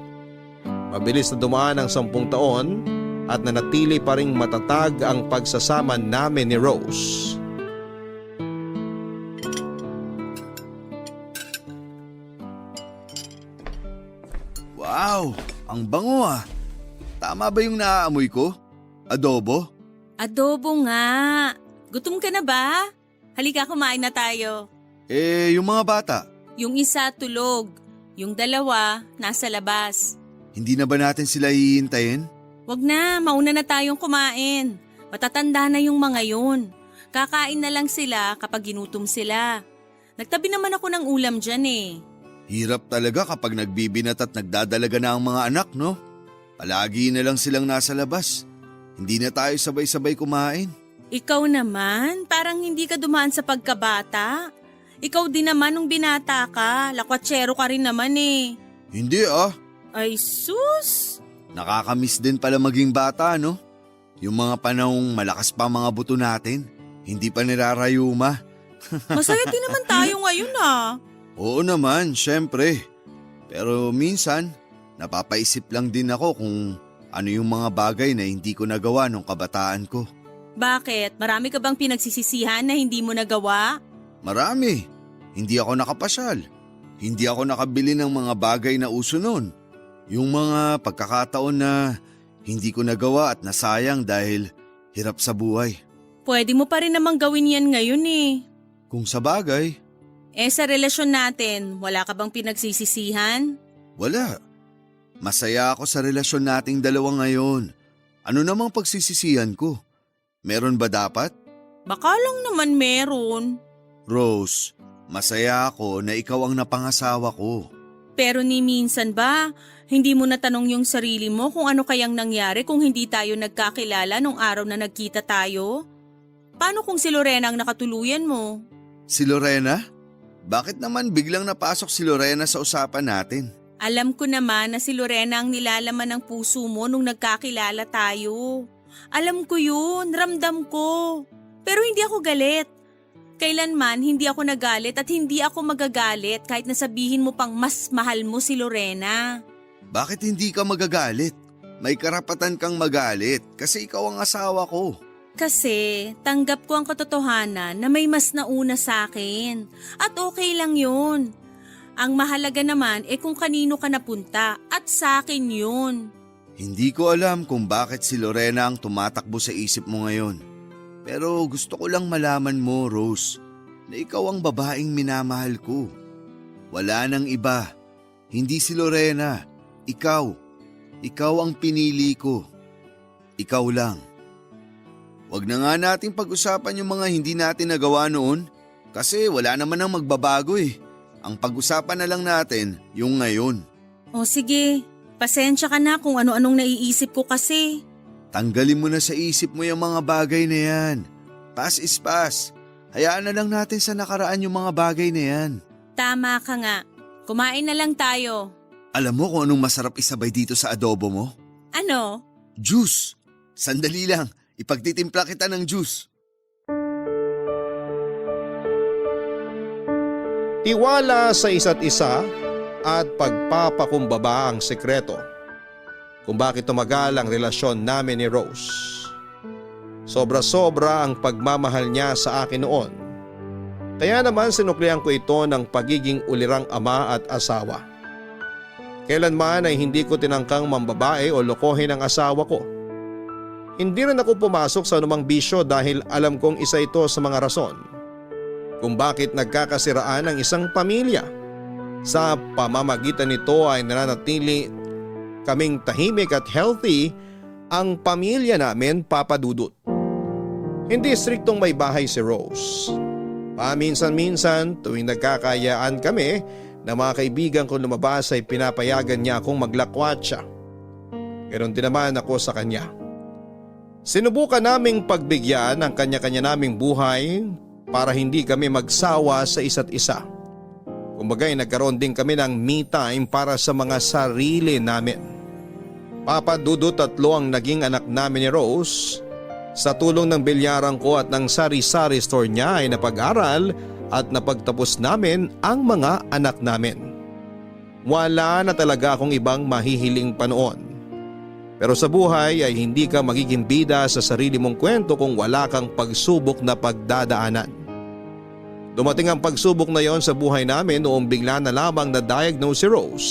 Mabilis na dumaan ang 10 taon at nanatili pa ring matatag ang pagsasama namin ni Rose. Wow! Ang bango ah! Tama ba yung naaamoy ko? Adobo? Adobo nga. Gutom ka na ba? Halika, kumain na tayo. Yung mga bata, Yung isa tulog, yung dalawa nasa labas. hindi na ba natin sila hihintayin? Wag na, mauna na tayong kumain. Matatanda na yung mga yun. Kakain na lang sila kapag ginutom sila. Nagtabi naman ako ng ulam dyan eh. Hirap talaga kapag nagbibinat at nagdadalaga na ang mga anak, no? Palagi na lang silang nasa labas. Hindi na tayo sabay-sabay kumain. Ikaw naman, parang hindi ka dumaan sa pagkabata. Ikaw din naman nung binata ka, lakwatsero ka rin naman eh. Hindi ah. Ay sus! Nakakamiss din pala maging bata, no? Yung mga panahong malakas pa mga buto natin, hindi pa nirarayuma. Masaya din naman tayo ngayon ah. Oo naman, syempre. Pero minsan, napapaisip lang din ako kung ano yung mga bagay na hindi ko nagawa nung kabataan ko. Bakit? Marami ka bang pinagsisisihan na hindi mo nagawa? Marami. Hindi ako nakapasyal. Hindi ako nakabili ng mga bagay na uso noon. Yung mga pagkakataon na hindi ko nagawa at nasayang dahil hirap sa buhay. Pwede mo pa rin namang gawin yan ngayon eh. Kung sa bagay, Sa relasyon natin, wala ka bang pinagsisisihan? wala. Masaya ako sa relasyon nating dalawa ngayon. Ano namang pagsisisihan ko? Meron ba dapat? Baka lang naman meron. Rose, masaya ako na ikaw ang napangasawa ko. Pero ni minsan ba, hindi mo natanong yung sarili mo kung ano kayang nangyari kung hindi tayo nagkakilala nung araw na nagkita tayo? Paano kung si Lorena ang nakatuluyan mo? Si Lorena? Bakit naman biglang napasok si Lorena sa usapan natin? Alam ko naman na si Lorena ang nilalaman ng puso mo nung nagkakilala tayo. Alam ko yun, ramdam ko. Pero hindi ako galit. Kailanman hindi ako nagalit at hindi ako magagalit kahit nasabihin mo pang mas mahal mo si Lorena. Bakit hindi ka magagalit? May karapatan kang magalit kasi ikaw ang asawa ko. Kasi tanggap ko ang katotohanan na may mas nauna sa akin. At okay lang yun. Ang mahalaga naman kung kanino ka napunta at sa akin yun. Hindi ko alam kung bakit si Lorena ang tumatakbo sa isip mo ngayon. Pero gusto ko lang malaman mo, Rose, na ikaw ang babaeng minamahal ko. Wala nang iba. Hindi si Lorena. Ikaw. Ikaw ang pinili ko. Ikaw lang. Huwag na nga nating pag-usapan yung mga hindi natin nagawa noon kasi wala naman ang magbabago eh. Ang pag-usapan na lang natin yung ngayon. O sige, pasensya ka na kung ano-anong naiisip ko kasi. Tanggalin mo na sa isip mo yung mga bagay na yan. Past is past. Hayaan na lang natin sa nakaraan yung mga bagay na yan. Tama ka nga. Kumain na lang tayo. Alam mo kung anong masarap isabay dito sa adobo mo? Ano? Juice. Sandali lang. Ipagtitimpla kita ng juice. Tiwala sa isa't isa at pagpapakumbaba ang sekreto kung bakit tumagal ang relasyon namin ni Rose. Sobra-sobra ang pagmamahal niya sa akin noon. Kaya naman sinuklian ko ito ng pagiging ulirang ama at asawa. Kailanman ay hindi ko tinangkang mambabae o lokohin ang asawa ko. Hindi rin ako pumasok sa anumang bisyo dahil alam kong isa ito sa mga rason kung bakit nagkakasiraan ang isang pamilya. Sa pamamagitan nito ay nananatili kaming tahimik at healthy ang pamilya namin, Papa Dudut. Hindi striktong may bahay si Rose. Paminsan-minsan tuwing nagkakayaan kami na mga kaibigan ko lumabas ay pinapayagan niya akong maglakwatsa. Ganon din naman ako sa kanya. Sinubukan naming pagbigyan ang kanya-kanya naming buhay para hindi kami magsawa sa isa't isa. Kumbaga'y nagkaroon din kami ng me time para sa mga sarili namin. Papa Dudut, 3 ang naging anak namin ni Rose. Sa tulong ng bilyaran ko at ng sari-sari store niya ay napag-aral at napagtapos namin ang mga anak namin. Wala na talaga akong ibang mahihiling pa noon. Pero sa buhay ay hindi ka magiging bida sa sarili mong kwento kung wala kang pagsubok na pagdadaanan. Dumating ang pagsubok na yon sa buhay namin noong bigla na lamang na-diagnose si Rose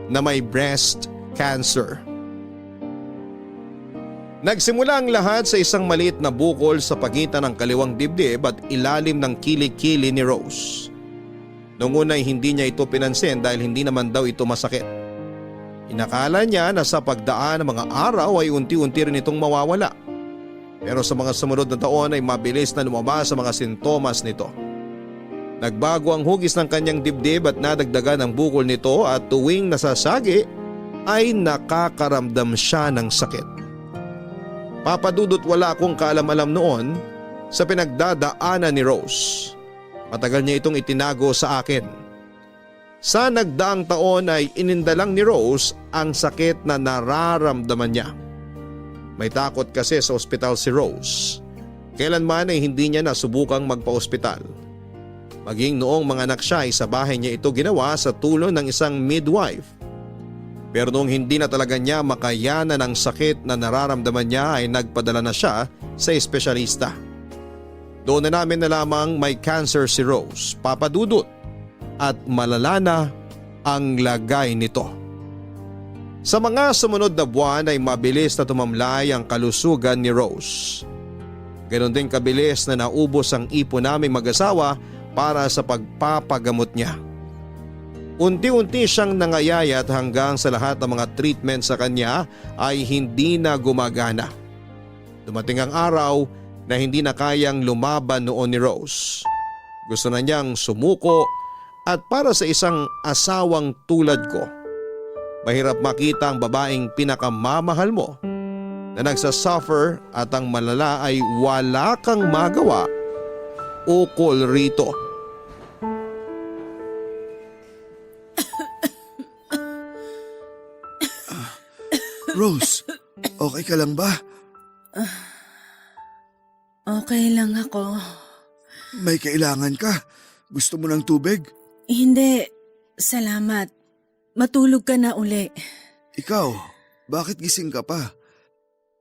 na may breast cancer. Nagsimula ang lahat sa isang maliit na bukol sa pagitan ng kaliwang dibdib at ilalim ng kilikili ni Rose. Noong una ay hindi niya ito pinansin dahil hindi naman daw ito masakit. Inakala niya na sa pagdaan ng mga araw ay unti-unti rin itong mawawala. Pero sa mga sumunod na taon ay mabilis na lumabas sa mga sintomas nito. Nagbago ang hugis ng kanyang dibdib at nadagdagan ang bukol nito at tuwing nasasagi ay nakakaramdam siya ng sakit. Papadudot, wala akong kaalam-alam noon sa pinagdadaanan ni Rose. Matagal niya itong itinago sa akin. Sa nagdaang taon ay inindalang ni Rose ang sakit na nararamdaman niya. May takot kasi sa ospital si Rose. Kailanman ay hindi niya nasubukang magpa-ospital. Maging noong mga anak siya ay sa bahay niya ito ginawa sa tulong ng isang midwife. Pero noong hindi na talaga niya makayanan ang sakit na nararamdaman niya ay nagpadala na siya sa espesyalista. Doon na namin nalamang may cancer si Rose, Papa Dudut. At malala na ang lagay nito. Sa mga sumunod na buwan ay mabilis na tumamlay ang kalusugan ni Rose. Ganon din kabilis na naubos ang ipon naming mag-asawa para sa pagpapagamot niya. Unti-unti siyang nangayayat hanggang sa lahat ng mga treatment sa kanya ay hindi na gumagana. Dumating ang araw na hindi na kayang lumaban noon ni Rose. Gusto na niyang sumuko. At para sa isang asawang tulad ko, mahirap makita ang babaeng pinakamamahal mo na nagsasuffer at ang malala ay wala kang magawa ukol rito. Rose, okay ka lang ba? Okay lang ako. May kailangan ka? Gusto mo ng tubig? Hindi, salamat. Matulog ka na uli. Ikaw, bakit gising ka pa?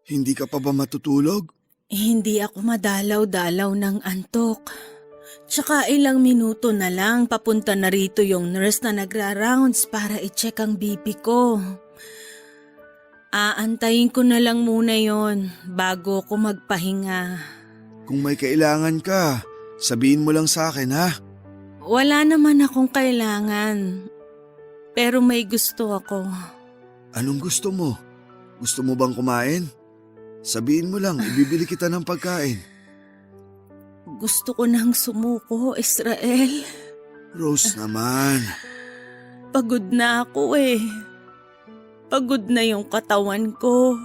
Hindi ka pa ba matutulog? Hindi ako madalaw-dalaw ng antok. Tsaka ilang minuto na lang papunta na rito yung nurse na nagra-rounds para i-check ang BP ko. Aantayin ko na lang muna yon bago ko magpahinga. Kung may kailangan ka, sabihin mo lang sa akin ha. Wala naman akong kailangan. Pero may gusto ako. Anong gusto mo? Gusto mo bang kumain? Sabihin mo lang, ibibili kita ng pagkain. Gusto ko nang sumuko, Israel. Rose naman. Pagod na ako eh. Pagod na yung katawan ko.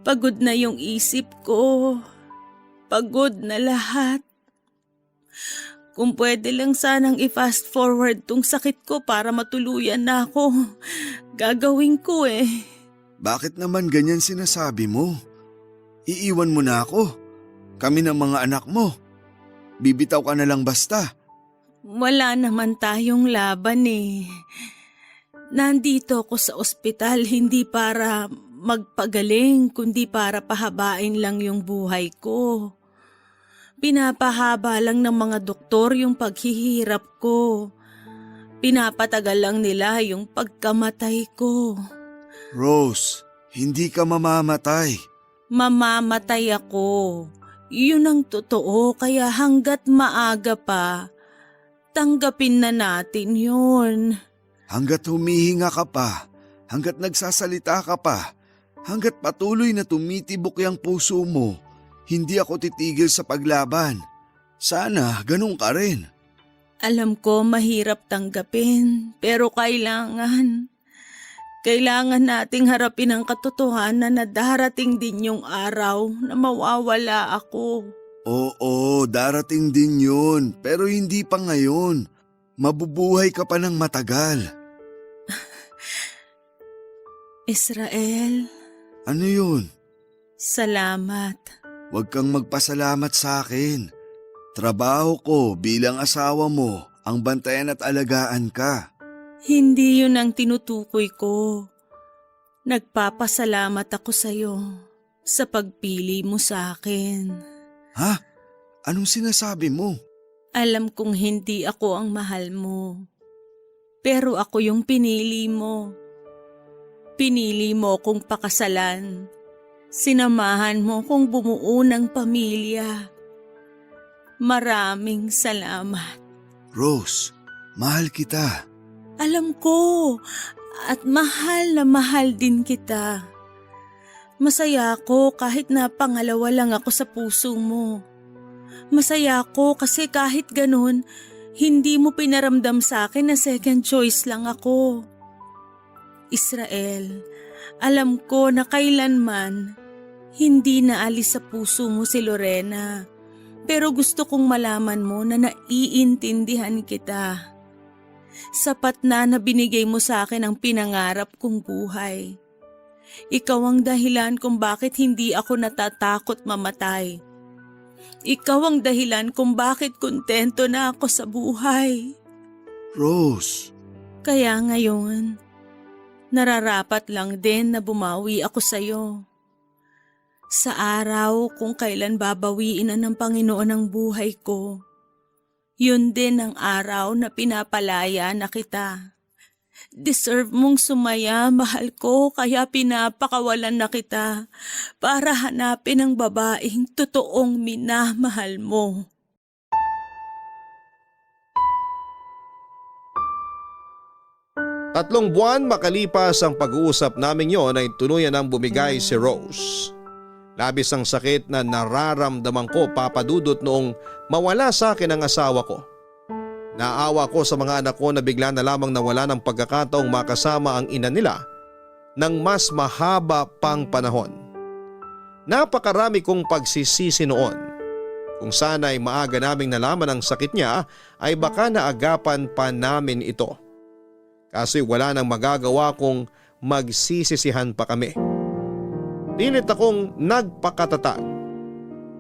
Pagod na yung isip ko. Pagod na lahat. Kung pwede lang sanang i-fast forward tong sakit ko para matuluyan na ako, gagawin ko eh. Bakit naman ganyan sinasabi mo? Iiwan mo na ako. Kami ng mga anak mo. Bibitaw ka na lang basta. Wala naman tayong laban eh. Nandito ako sa ospital hindi para magpagaling kundi para pahabain lang yung buhay ko. Pinapahaba lang ng mga doktor yung paghihirap ko. Pinapatagal lang nila yung pagkamatay ko. Rose, hindi ka mamamatay. Mamamatay ako. Yun ang totoo kaya hanggat maaga pa, tanggapin na natin yun. Hanggat humihinga ka pa, hanggat nagsasalita ka pa, hanggat patuloy na tumitibok yung puso mo, hindi ako titigil sa paglaban. Sana ganun ka rin. Alam ko mahirap tanggapin, pero kailangan nating harapin ang katotohanan na darating din yung araw na mawawala ako. Oo, darating din yun, pero hindi pa ngayon. Mabubuhay ka pa ng matagal. Israel, Ano yun? salamat. Huwag kang magpasalamat sa akin. Trabaho ko bilang asawa mo ang bantayan at alagaan ka. Hindi yun ang tinutukoy ko. Nagpapasalamat ako sa'yo sa pagpili mo sa akin. Ha? Anong sinasabi mo? Alam kong hindi ako ang mahal mo. Pero ako yung pinili mo. Pinili mo kong pakasalan. Sinamahan mo kong bumuo ng pamilya. Maraming salamat. Rose, mahal kita. Alam ko at mahal na mahal din kita. Masaya ako kahit na pangalawa lang ako sa puso mo. Masaya ako kasi kahit ganun, hindi mo pinaramdam sa akin na second choice lang ako. Israel, alam ko na kailanman hindi naalis sa puso mo si Lorena. Pero gusto kong malaman mo na naiintindihan kita. Sapat na binigay mo sa akin ang pinangarap kong buhay. Ikaw ang dahilan kung bakit hindi ako natatakot mamatay. Ikaw ang dahilan kung bakit kontento na ako sa buhay. Rose. Kaya ngayon, nararapat lang din na bumawi ako sa'yo. Sa araw kung kailan babawiin na ng Panginoon ang buhay ko, yun din ang araw na pinapalaya na kita. Deserve mong sumaya, mahal ko, kaya pinapakawalan na kita para hanapin ang babaeng totoong minamahal mo. Tatlong buwan makalipas ang pag-uusap namin yon ay tuluyan ang bumigay si Rose. Labis ang sakit na nararamdaman ko, Papa Dudut, noong mawala sa akin ang asawa ko. Naawa ko sa mga anak ko na bigla na lamang nawala ng pagkakataong makasama ang ina nila ng mas mahaba pang panahon. Napakarami kong pagsisisi noon. Kung sana ay maaga naming nalaman ang sakit niya ay baka naagapan pa namin ito. Kaso'y wala nang magagawa kung magsisisihan pa kami. Pilit akong nagpakatatag.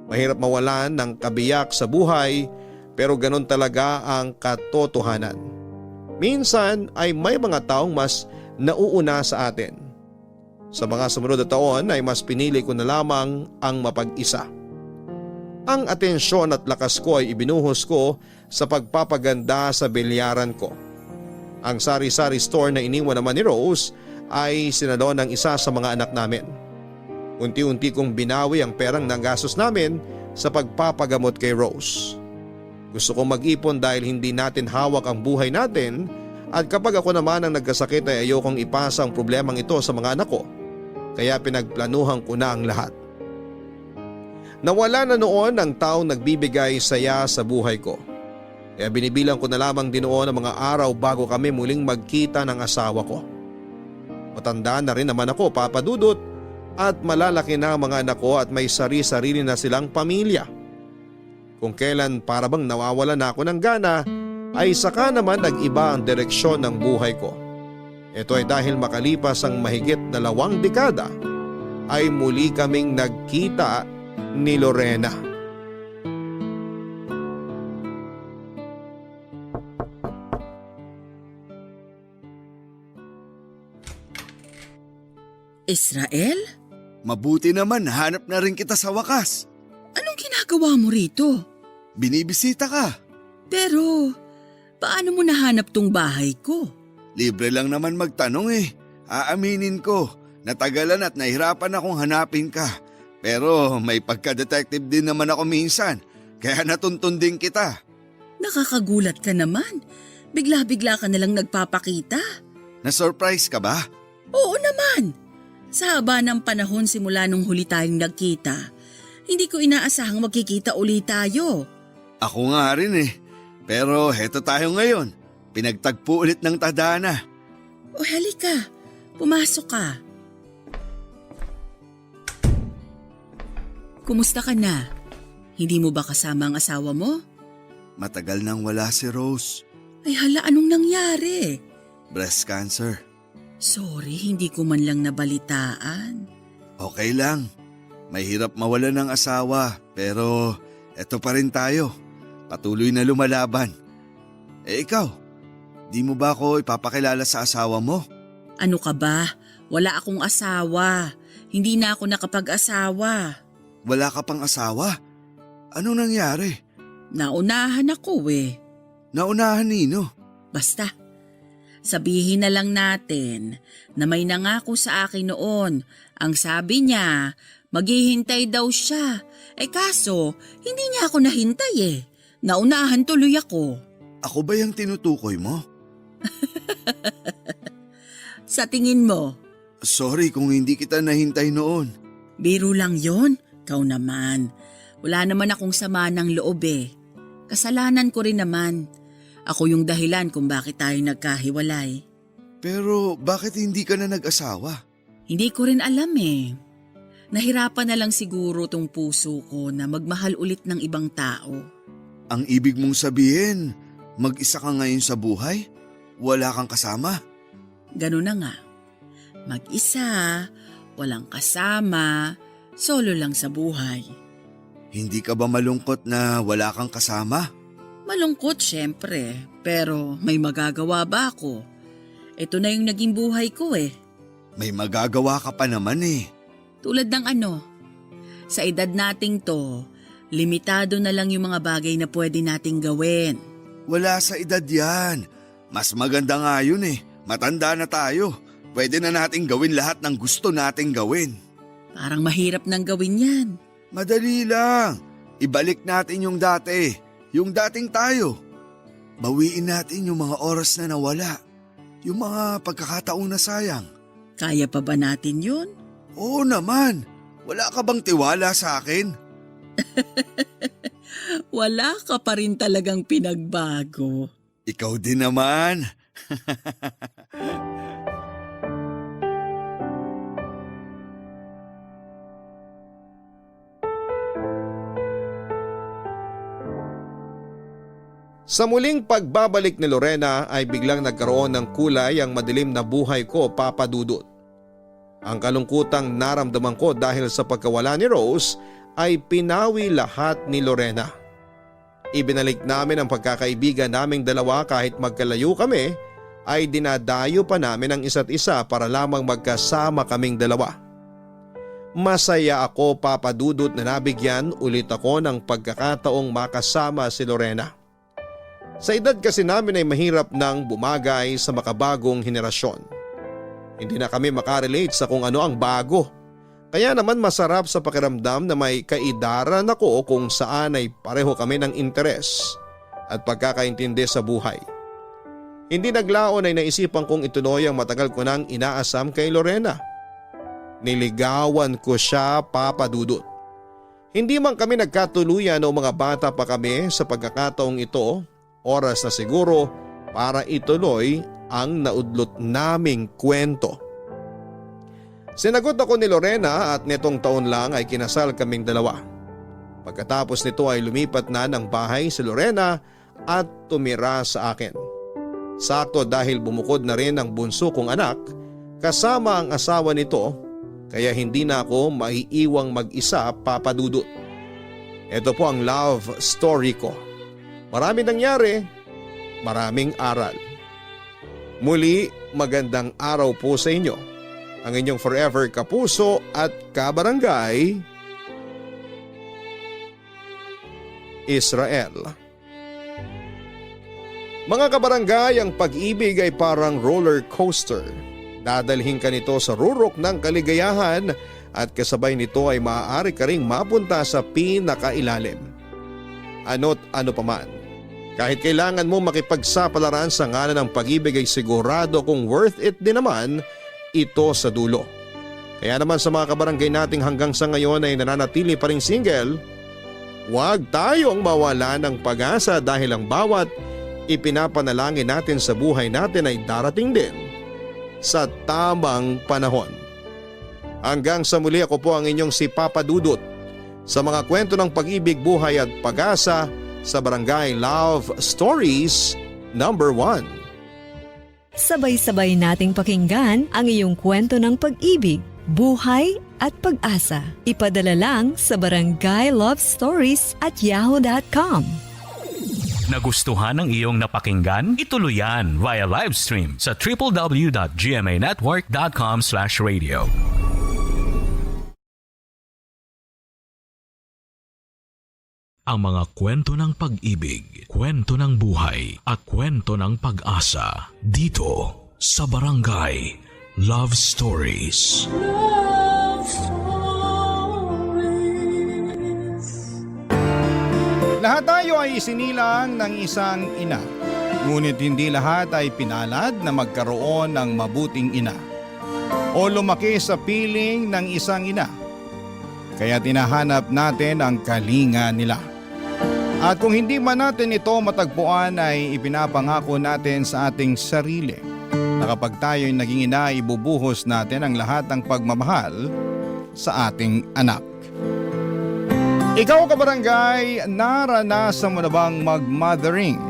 Mahirap mawalan ng kabiyak sa buhay pero ganun talaga ang katotohanan. Minsan ay may mga taong mas nauuna sa atin. Sa mga sumunod na taon ay mas pinili ko na lamang ang mapag-isa. Ang atensyon at lakas ko ay ibinuhos ko sa pagpapaganda sa bilyaran ko. Ang sari-sari store na iniwan naman ni Rose ay sinalo ng isa sa mga anak namin. Unti-unti kong binawi ang perang nagastos namin sa pagpapagamot kay Rose. Gusto kong mag-ipon dahil hindi natin hawak ang buhay natin at kapag ako naman ang nagkasakit ay ayokong ipasa ang problemang ito sa mga anak ko. Kaya pinagplanuhan ko na ang lahat. Nawala na noon ang taong nagbibigay saya sa buhay ko. Kaya binibilang ko na lamang din noon ang mga araw bago kami muling magkita ng asawa ko. Matanda na rin naman ako, Papa Dudut, at malalaki na ang mga anak ko at may sari-sarili na silang pamilya. Kung kailan para bang nawawala na ako ng gana ay saka naman nag-iba ang direksyon ng buhay ko. Ito ay dahil makalipas ang mahigit 2 dekada ay muli kaming nagkita ni Lorena. Israel? Mabuti naman, hanap na rin kita sa wakas. Anong ginagawa mo rito? Binibisita ka. Pero, paano mo nahanap tong bahay ko? Libre lang naman magtanong eh. Aaminin ko, natagalan at nahirapan akong hanapin ka. Pero may pagka-detective din naman ako minsan, kaya natuntun din kita. Nakakagulat ka naman. Bigla-bigla ka nalang nagpapakita. Na-surprise ka ba? Oo naman. Sa haba ng panahon simula nung huli tayong nagkita, hindi ko inaasahang magkikita ulit tayo. Ako nga rin eh. Pero heto tayo ngayon. Pinagtagpo ulit ng tadhana. O halika, pumasok ka. Kumusta ka na? Hindi mo ba kasama ang asawa mo? Matagal nang wala si Rose. Ay hala, anong nangyari? Breast cancer. Sorry, hindi ko man lang nabalitaan. Okay lang. Mahirap mawala ng asawa pero eto pa rin tayo. Patuloy na lumalaban. Eh ikaw, di mo ba ako ipapakilala sa asawa mo? Ano ka ba? Wala akong asawa. Hindi na ako nakapag-asawa. Wala ka pang asawa? Anong nangyari? Naunahan ako eh. Naunahan nino? Basta, sabihin na lang natin na may nangako sa akin noon. Ang sabi niya, maghihintay daw siya. Eh kaso, hindi niya ako nahintay eh. Naunahan tuloy ako. Ako ba yung tinutukoy mo? Sa tingin mo, Sorry kung hindi kita nahintay noon. biro lang yon. Ikaw naman. Wala naman akong sama ng loob eh. Kasalanan ko rin naman. Ako yung dahilan kung bakit tayo nagkahiwalay. Pero bakit hindi ka na nag-asawa? Hindi ko rin alam eh. Nahirapan na lang siguro tong puso ko na magmahal ulit ng ibang tao. Ang ibig mong sabihin, mag-isa ka ngayon sa buhay? Wala kang kasama? Ganun na nga. Mag-isa, walang kasama, solo lang sa buhay. Hindi ka ba malungkot na wala kang kasama? Malungkot syempre, pero may magagawa ba ako? Ito na yung naging buhay ko eh. May magagawa ka pa naman eh. Tulad ng ano, sa edad nating to, limitado na lang yung mga bagay na pwede nating gawin. Wala sa edad yan. Mas maganda nga yun eh. Matanda na tayo. Pwede na nating gawin lahat ng gusto nating gawin. Parang mahirap nang gawin yan. Madali lang. Ibalik natin yung dati. Yung dating tayo. Bawiin natin yung mga oras na nawala. Yung mga pagkakataong na sayang. Kaya pa ba natin yun? Oo naman. Wala ka bang tiwala sa akin? Wala ka pa rin talagang pinagbago. Ikaw din naman. Sa muling pagbabalik ni Lorena ay biglang nagkaroon ng kulay ang madilim na buhay ko, Papa Dudut. Ang kalungkutang naramdaman ko dahil sa pagkawala ni Rose ay pinawi lahat ni Lorena. Ibinalik namin ang pagkakaibigan naming dalawa kahit magkalayo kami ay dinadayo pa namin ang isa't isa para lamang magkasama kaming dalawa. Masaya ako, Papa Dudut, na nabigyan ulit ako ng pagkakataong makasama si Lorena. Sa edad kasi namin ay mahirap nang bumagay sa makabagong henerasyon. Hindi na kami makarelate sa kung ano ang bago. Kaya naman masarap sa pakiramdam na may kaidaran ako kung saan ay pareho kami ng interes at pagkakaintindi sa buhay. Hindi naglaon ay naisipan kong ituloy ang matagal ko nang inaasam kay Lorena. Niligawan ko siya, Papa Dudut. Hindi man kami nagkatuluyan o mga bata pa kami sa pagkakataong ito, oras na siguro para ituloy ang naudlot naming kwento. Sinagot ako ni Lorena at netong taon lang ay kinasal kaming dalawa. Pagkatapos nito ay lumipat na ng bahay si Lorena at tumira sa akin. Sakto dahil bumukod na rin ang bunso kong anak kasama ang asawa nito kaya hindi na ako maiiwang mag-isa, Papa Dudut. Ito po ang love story ko. Maraming nangyari, maraming aral. Muli, magandang araw po sa inyo. Ang inyong forever kapuso at kabarangay, Israel. Mga kabarangay, ang pag-ibig ay parang roller coaster. Dadalhin ka nito sa rurok ng kaligayahan at kasabay nito ay maaari ka ring mapunta sa pinakailalim. Ano't ano paman. Kahit kailangan mo makipagsapalaran sa ngalan ng pag-ibig ay sigurado kung worth it din naman ito sa dulo. Kaya naman sa mga kabarangay nating hanggang sa ngayon ay nananatili pa ring single, huwag tayong mawala ng pag-asa dahil ang bawat ipinapanalangin natin sa buhay natin ay darating din sa tamang panahon. Hanggang sa muli, ako po ang inyong si Papa Dudut sa mga kwento ng pag-ibig, buhay at pag-asa sa Barangay Love Stories number 1. Sabay-sabay nating pakinggan ang iyong kwento ng pag-ibig, buhay at pag-asa. Ipadala lang sa barangaylovestories@yahoo.com. Nagustuhan ng iyong napakinggan? Ituloy yan via live stream sa www.gmanetwork.com/radio. Ang mga kwento ng pag-ibig, kwento ng buhay at kwento ng pag-asa dito sa Barangay Love Stories. Lahat tayo ay isinilang ng isang ina. Ngunit hindi lahat ay pinalad na magkaroon ng mabuting ina o lumaki sa piling ng isang ina. Kaya tinahanap natin ang kalinga nila. At kung hindi man natin ito matagpuan ay ipinapangako natin sa ating sarili na kapag tayo'y naging ina, ibubuhos natin ang lahat ng pagmamahal sa ating anak. Ikaw, kabarangay, naranasan mo na bang mag-mothering?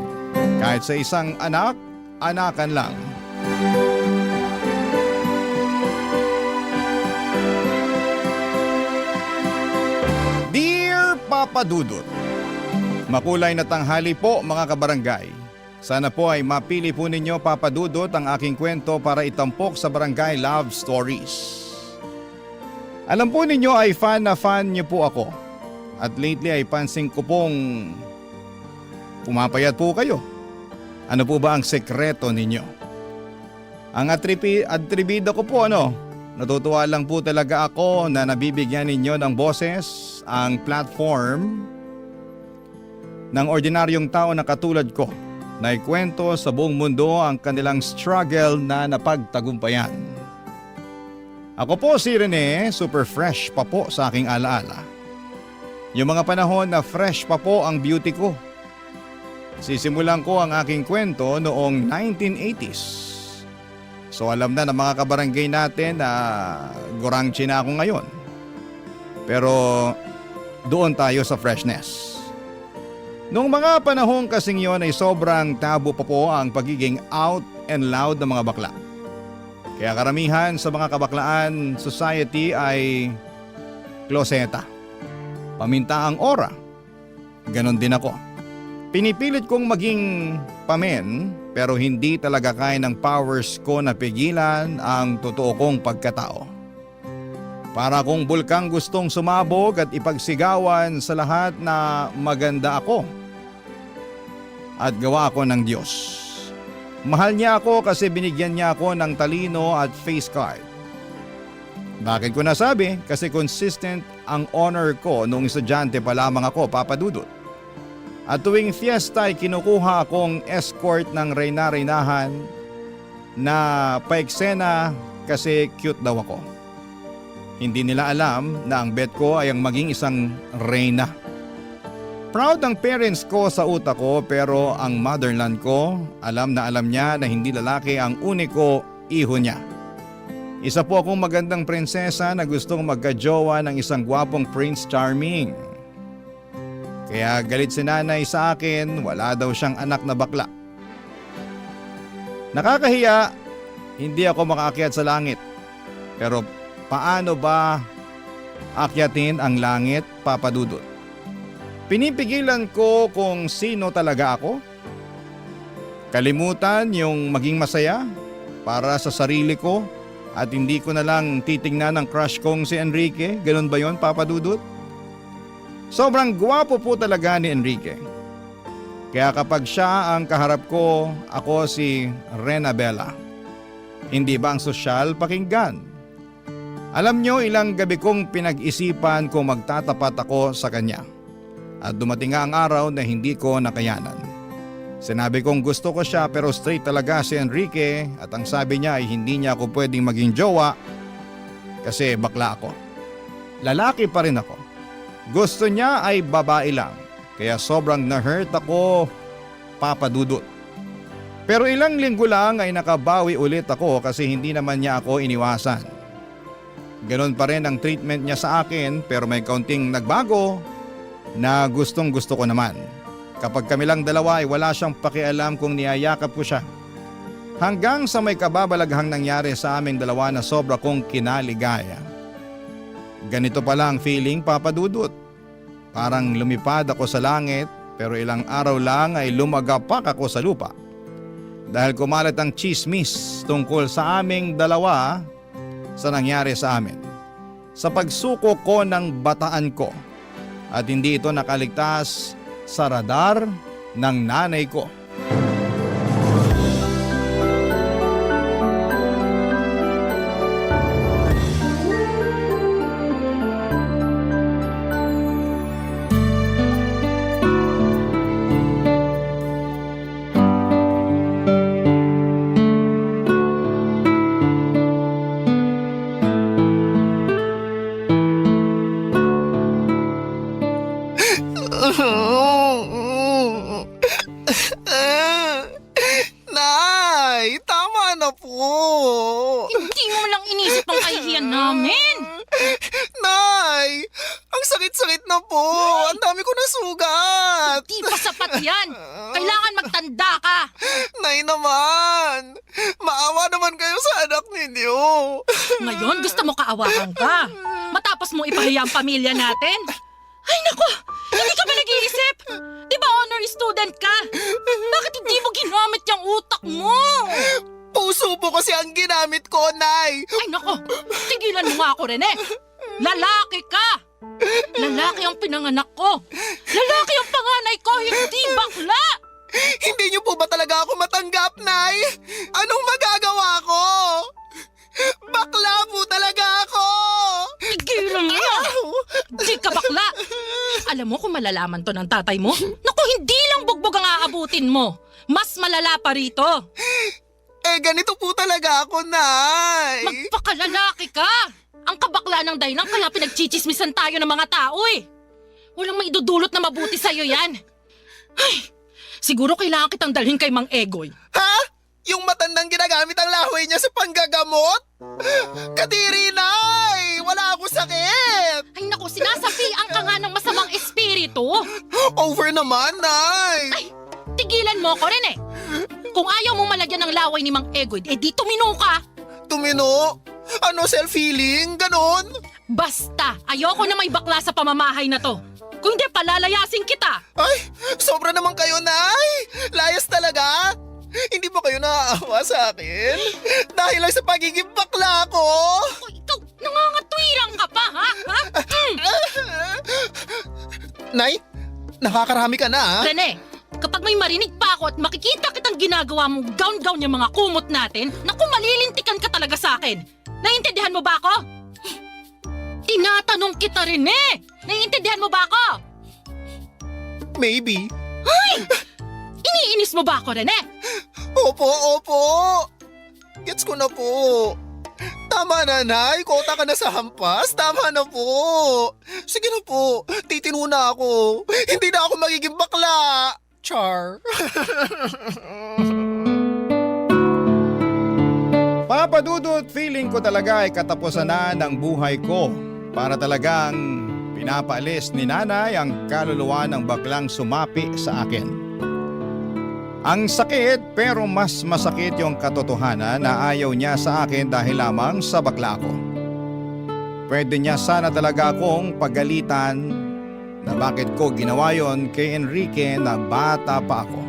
Kahit sa isang anak, anakan lang. Dear Papa Dudut, makulay na tanghali po mga kabarangay. Sana po ay mapili po ninyo, Papa Dudut, ang aking kwento para itampok sa Barangay Love Stories. Alam po ninyo ay fan na fan niyo po ako. At lately ay pansin ko pong pumapayat po kayo. Ano po ba ang sekreto ninyo? Ang atribida ko po natutuwa lang po talaga ako na nabibigyan ninyo ng boses ang platform ng ordinaryong tao na katulad ko na ikwento sa buong mundo ang kanilang struggle na napagtagumpayan. Ako po si Rene, super fresh pa po sa aking alaala. Yung mga panahon na fresh pa po ang beauty ko. Sisimulan ko ang aking kwento noong 1980s. So alam na ng mga kabarangay natin na gurangchi na ako ngayon. Pero doon tayo sa freshness. Noong mga panahon kasing yon ay sobrang tabu pa po ang pagiging out and loud ng mga bakla. Kaya karamihan sa mga kabaklaan society ay kloseta. Paminta ang aura. Ganon din ako. Pinipilit kong maging pamen pero hindi talaga kaya ng powers ko na pigilan ang totoo kong pagkatao. Para kung bulkang gustong sumabog at ipagsigawan sa lahat na maganda ako at gawa ako ng Diyos. Mahal niya ako kasi binigyan niya ako ng talino at face card. Bakit ko nasabi? Kasi consistent ang honor ko noong estudyante pa lamang ako, Papa Dudut. At tuwing fiesta ay kinukuha akong escort ng reyna-reynahan na paeksena kasi cute daw ako. Hindi nila alam na ang bet ko ay ang maging isang reyna. Proud ang parents ko sa utak ko pero ang motherland ko alam na alam niya na hindi lalaki ang uniko iho niya. Isa po akong magandang prinsesa na gustong magkajowa ng isang gwapong Prince Charming. Kaya galit si nanay sa akin, wala daw siyang anak na bakla. Nakakahiya, hindi ako makaakyat sa langit. Pero paano ba akyatin ang langit, Papa Dudut? Pinipigilan ko kung sino talaga ako. Kalimutan yung maging masaya para sa sarili ko at hindi ko na lang titingnan ng crush kong si Enrique. Ganun ba yon, Papa Dudut? Sobrang gwapo po talaga ni Enrique. Kaya kapag siya ang kaharap ko, ako si Rena Bella. Hindi ba ang sosyal pakinggan? Alam nyo, ilang gabi kong pinag-isipan kung magtatapat ako sa kanya. At dumating nga ang araw na hindi ko nakayanan. Sinabi kong gusto ko siya pero straight talaga si Enrique at ang sabi niya ay hindi niya ako pwedeng maging jowa kasi bakla ako. Lalaki pa rin ako. Gusto niya ay babae lang kaya sobrang na-hurt ako, Papa Dudut. Pero ilang linggo lang ay nakabawi ulit ako kasi hindi naman niya ako iniwasan. Ganon pa rin ang treatment niya sa akin pero may kaunting nagbago na gustong gusto ko naman. Kapag kami lang dalawa ay wala siyang pakialam kung niyayakap ko siya. Hanggang sa may kababalaghang nangyari sa aming dalawa na sobra kong kinaligaya. Ganito pala ang feeling, Papa Dudut. Parang lumipad ako sa langit pero ilang araw lang ay lumagapak ako sa lupa. Dahil kumalat ang chismis tungkol sa aming dalawa sa nangyari sa amin. Sa pagsuko ko ng bataan ko at hindi ito nakaligtas sa radar ng nanay ko. Nay, tama na po. Hindi mo lang inisip ang kahihiyan namin. Nay, ang sakit-sakit na po. Ang dami ko na sugat. Di pa sapat yan. Kailangan magtanda ka. Nay naman, maawa naman kayo sa anak ninyo. Ngayon gusto mo kaawakan ka. Matapos mo ipahiya ang pamilya natin. Ay nako, hindi ka ba nag-iisip? Di ba honor student ka? Bakit hindi mo ginamit yung utak mo? Puso po kasi ang ginamit ko, Nay. Ay nako, tigilan mo nga ako, Rene. Lalaki ka. Lalaki ang pinanganak ko. Lalaki ang panganay ko, hindi bakla. Hindi niyo po ba talaga ako matanggap, Nay? Anong magagawa ko? Bakla po talaga ako. Tigilan mo na. Di ka bakla. Alam mo kung malalaman to ng tatay mo? Naku, hindi lang bugbog ang aabutin mo. Mas malala pa rito. Ganito po talaga ako, Nay. Magpakalalaki ka. Ang kabakla ng dahilan kaya pinagchichismisan tayo ng mga tao eh. Walang maidudulot na mabuti sa'yo yan. Ay, siguro kailangan kitang dalhin kay Mang Egoy. Ha? Yung matandang ginagamit ang laway niya sa panggagamot? Kadiri, Nay! Wala akong sakit! Ay naku, sinasapian ka nga ng masamang espiritu. Over naman, Nay! Ay, tigilan mo ko rin eh. Kung ayaw mong malagyan ng laway ni Mang Egoy, di tumino ka. Tumino? Ano, self-healing? Ganon? Basta, ayoko na may bakla sa pamamahay na to. Kung hindi, palalayasin kita. Ay, sobra naman kayo, Nay! Layas talaga! Hindi ba kayo naaawa sa akin? Dahil lang sa pagiging bakla ko! O, ikaw, nangangatwirang ka pa, ha? Nay, nakakarami ka na, ha? Rene, kapag may marinig pa ako at makikita kitang ginagawa mong gown-gown yung mga kumot natin, naku, malilintikan ka talaga sa akin. Naiintindihan mo ba ako? Tinatanong kita rin eh. Naiintindihan mo ba ako? Maybe. Iniinis mo ba ako, Rene? Opo. Gets ko na po. Tama na, Nay. Kota ka na sa hampas. Tama na po. Sige na po. Titino na ako. Hindi na ako magiging bakla. Char. Papa Dudut, feeling ko talaga ay katapusan na ng buhay ko para talagang pinapaalis ni nanay ang kaluluwa ng baklang sumapi sa akin. Ang sakit pero mas masakit yung katotohanan na ayaw niya sa akin dahil lamang sa bakla ko. Pwede niya sana talaga akong pagalitan na bakit ko ginawa yon kay Enrique na bata pa ako.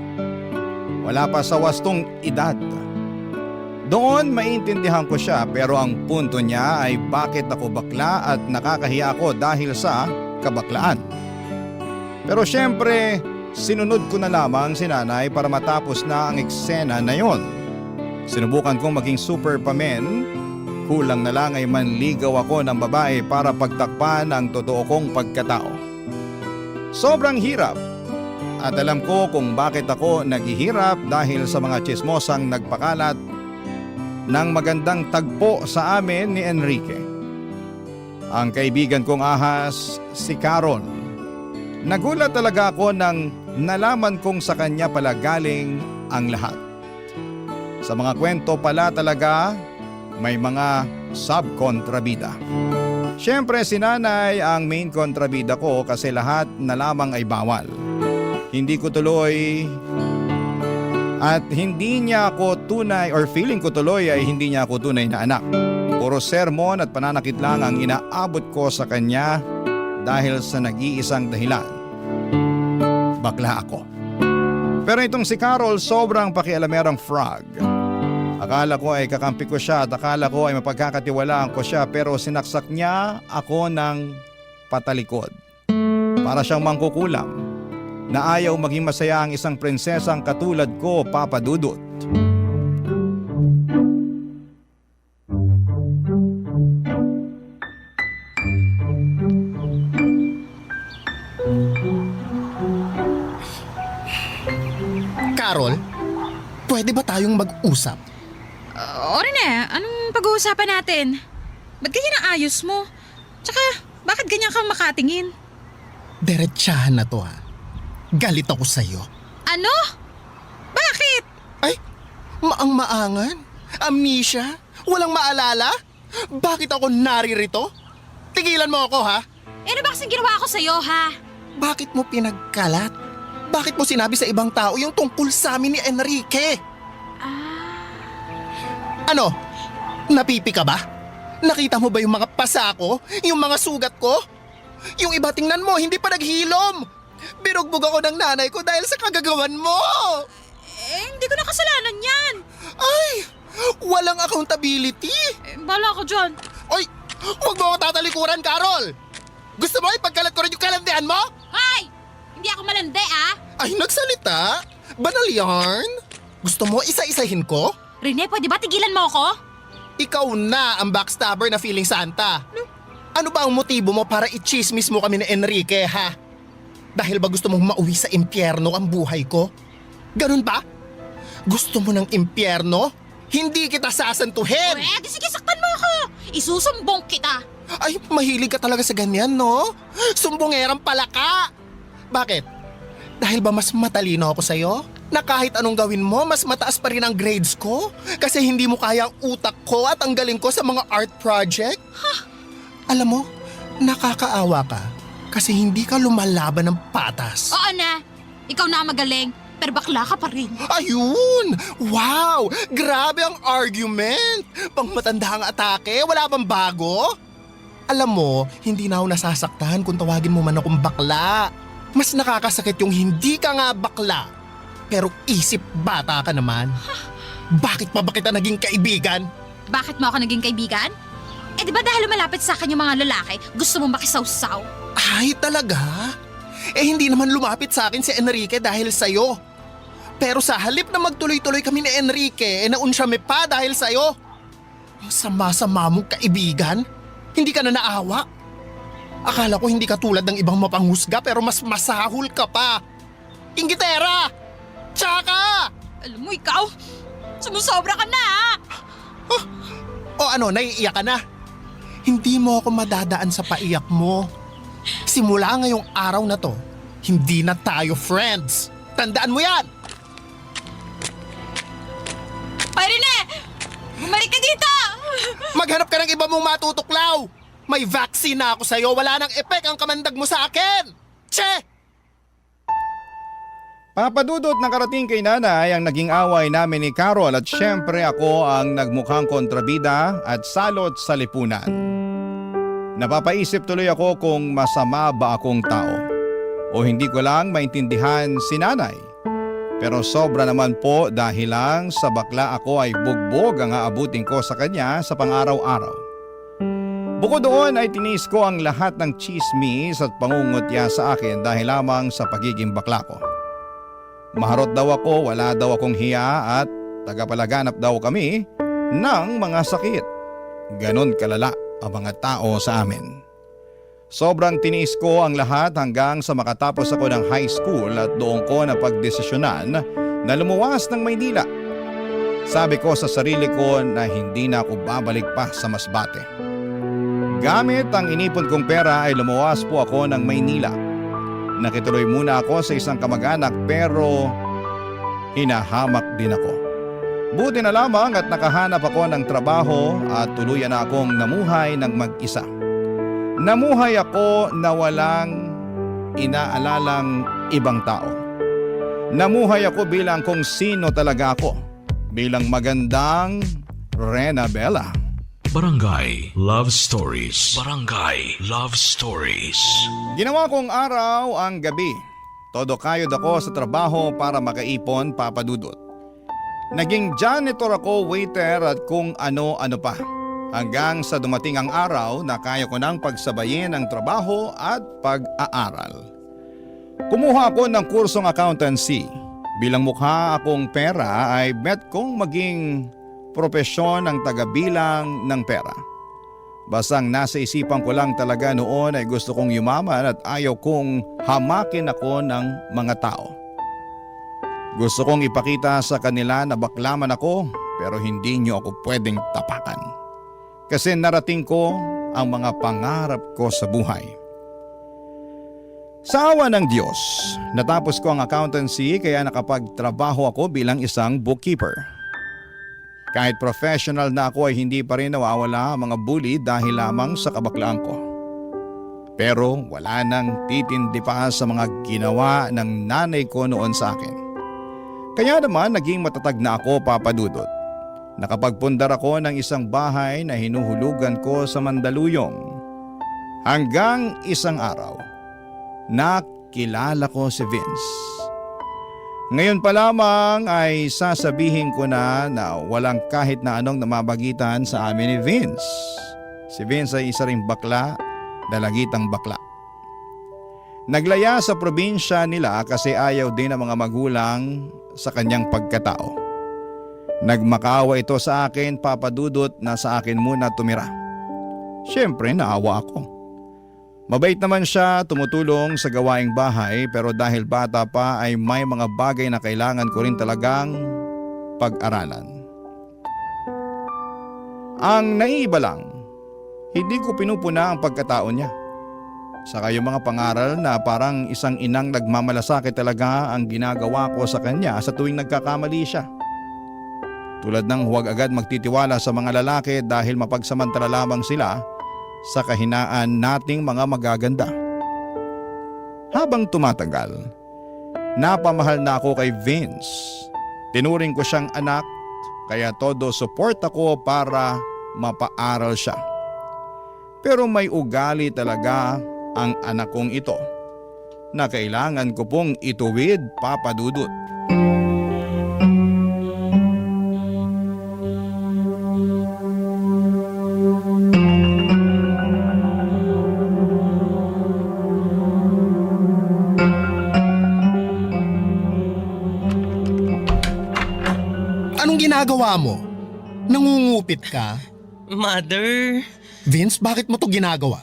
Wala pa sa wastong edad. Doon maintindihan ko siya pero ang punto niya ay bakit ako bakla at nakakahiya ako dahil sa kabaklaan. Pero syempre, sinunod ko na lamang si nanay para matapos na ang eksena na yon. Sinubukan kong maging super pamen, kulang na lang ay manligaw ako ng babae para pagtakpan ang totoo kong pagkatao. Sobrang hirap at alam ko kung bakit ako naghihirap dahil sa mga tsismosang nagpakalat ng magandang tagpo sa amin ni Enrique. Ang kaibigan kong ahas, si Carol. Nagulat talaga ako nang nalaman kong sa kanya pala galing ang lahat. Sa mga kwento pala talaga may mga subkontrabida. Siyempre si nanay ang main kontrabida ko kasi lahat na lamang ay bawal. Hindi ko tuloy at hindi niya ako tunay or feeling ko tuloy ay hindi niya ako tunay na anak. Puro sermon at pananakit lang ang inaabot ko sa kanya dahil sa nag-iisang dahilan. Bakla ako. Pero itong si Carol sobrang pakialamerang frog. Akala ko ay kakampi ko siya at akala ko ay mapagkakatiwalaan ko siya pero sinaksak niya ako ng patalikod. Para siyang mangkukulam na ayaw maging masaya ang isang prinsesang katulad ko, Papa Dudut. Carol, pwede ba tayong mag-usap? O Rene, anong pag-uusapan natin? Ba't ganyan ang ayos mo? Tsaka, bakit ganyan kang makatingin? Diretsahan na to ha. Galit ako sa'yo. Ano? Bakit? Ay, maang-maangan? Amnesia? Walang maalala? Bakit ako naririto? Tigilan mo ako ha? Ano ba kasing ginawa ko sa'yo, ha? Bakit mo pinagkalat? Bakit mo sinabi sa ibang tao yung tungkol sa amin ni Enrique? Ano? Napipi ka ba? Nakita mo ba yung mga pasa ko? Yung mga sugat ko? Yung iba tingnan mo, hindi pa naghilom. Binugbog ako ng nanay ko dahil sa kagagawan mo. Hindi ko na kasalanan yan. Ay, walang accountability. Bahala ko dyan. Oy, huwag mo ako tatalikuran, Carol. Gusto mo ipagkalat ko rin yung kalandian mo? Hoy! Hindi ako malandi, ah. Ay, nagsalita? Banal yarn? Gusto mo isa-isahin ko? Rene, pwede ba tigilan mo ako? Ikaw na ang backstabber na feeling Santa. Ano ba ang motibo mo para i-chismis mo kami ni Enrique, ha? Dahil ba gusto mong mauwi sa impyerno ang buhay ko? Ganun ba? Gusto mo ng impyerno? Hindi kita sasantuhin! Pwede, sige, saktan mo ako. Isusumbong kita. Ay, mahilig ka talaga sa ganyan, no? Sumbongerang pala ka! Bakit? Dahil ba mas matalino ako sa'yo? Na kahit anong gawin mo, mas mataas pa rin ang grades ko? Kasi hindi mo kaya ang utak ko at ang galing ko sa mga art project? Alam mo, nakakaawa ka kasi hindi ka lumalaban ng patas. Oo na. Ikaw na ang magaling, pero bakla ka pa rin. Ayun! Wow! Grabe ang argument! Pang matanda ang atake, wala bang bago? Alam mo, hindi na ako nasasaktan kung tawagin mo man akong bakla. Mas nakakasakit yung hindi ka nga bakla, pero isip bata ka naman. Bakit pa ba kita naging kaibigan? Bakit mo ako naging kaibigan? Eh di ba dahil lumalapit sa akin yung mga lalaki, gusto mo makisawsaw? Ay, talaga? Eh hindi naman lumapit sa akin si Enrique dahil sa'yo. Pero sa halip na magtuloy-tuloy kami ni Enrique, naunsyame pa dahil sa'yo. Ang sama-sama mong kaibigan. Hindi ka na naawa. Akala ko hindi ka tulad ng ibang mapanghusga pero mas masahol ka pa. Inggitera! Tsaka! Alam mo ikaw, sumusobra ka na ha? O ano, naiiyak ka na? Hindi mo ako madadaan sa paiyak mo. Simula ngayong araw na to, hindi na tayo friends. Tandaan mo yan! Marine! Bumalik ka dito! Maghanap ka ng iba mong matutuklaw! May vaccine na ako sa'yo, wala nang epek ang kamandag mo sa akin! Che! Papadudot na karating kay nanay ang naging away namin ni Carol at syempre ako ang nagmukhang kontrabida at salot sa lipunan. Napapaisip tuloy ako kung masama ba akong tao o hindi ko lang maintindihan si nanay. Pero sobra naman po dahil lang sa bakla ako ay bugbog ang aabutin ko sa kanya sa pang-araw-araw. Bukod doon ay tinis ko ang lahat ng chismis at pangungutya sa akin dahil lamang sa pagiging bakla ko. Maharot daw ako, wala daw akong hiya at tagapalaganap daw kami ng mga sakit. Ganon kalala ang mga tao sa amin. Sobrang tiniis ko ang lahat hanggang sa makatapos ako ng high school at doon ko napagdesisyonan na lumuwas ng Maynila. Sabi ko sa sarili ko na hindi na ako babalik pa sa Masbate. Gamit ang inipon kong pera ay lumuwas po ako ng Maynila. Nakituloy muna ako sa isang kamag-anak pero hinahamak din ako. Buti na lamang at nakahanap ako ng trabaho at tuluyan na akong namuhay ng mag-isa. Namuhay ako na walang inaalalang ibang tao. Namuhay ako bilang kung sino talaga ako. Bilang magandang Rena Bella. Barangay Love Stories. Barangay Love Stories. Ginawa kong araw ang gabi. Todo kayod ako sa trabaho para makaipon, papadudot. Naging janitor ako, waiter at kung ano-ano pa. Hanggang sa dumating ang araw na kaya ko nang pagsabayin ang trabaho at pag-aaral. Kumuha ako ng kursong accountancy. Bilang mukha akong pera ay bet kong maging propesyon ang tagabilang ng pera. Basang nasa isipan ko lang talaga noon ay gusto kong yumaman at ayaw kong hamakin ako ng mga tao. Gusto kong ipakita sa kanila na baklaman ako pero hindi niyo ako pwedeng tapakan. Kasi narating ko ang mga pangarap ko sa buhay. Sa awa ng Diyos, natapos ko ang accountancy kaya nakapagtrabaho ako bilang isang bookkeeper. Kahit professional na ako ay hindi pa rin nawawala ang mga bully dahil lamang sa kabaklaan ko. Pero wala nang titindi pa sa mga ginawa ng nanay ko noon sa akin. Kaya naman naging matatag na ako, papadudot. Nakapagpundar ako ng isang bahay na hinuhulugan ko sa Mandaluyong. Hanggang isang araw, nakilala ko si Vince. Ngayon pa lamang ay sasabihin ko na walang kahit na anong namabagitan sa amin ni Vince. Si Vince ay isa ring bakla, dalagitang bakla. Naglaya sa probinsya nila kasi ayaw din ng mga magulang sa kanyang pagkatao. Nagmakaawa ito sa akin, papadudot, na sa akin muna tumira. Siyempre naawa ako. Mabait naman siya, tumutulong sa gawaing bahay pero dahil bata pa ay may mga bagay na kailangan ko rin talagang pag-aralan. Ang naiiba lang, hindi ko pinupuna ang pagkatao niya. Saka yung mga pangaral na parang isang inang nagmamalasakit talaga ang ginagawa ko sa kanya sa tuwing nagkakamali siya. Tulad ng huwag agad magtitiwala sa mga lalaki dahil mapagsamantala lamang sila sa kahinaan nating mga magaganda. Habang tumatagal, napamahal na ako kay Vince. Tinuring ko siyang anak kaya todo support ako para mapaaral siya. Pero may ugali talaga ang anak kong ito na kailangan ko pong ituwid, papadudot. ginagawa mo? Nangungupit ka? Mother, Vince, bakit mo to ginagawa?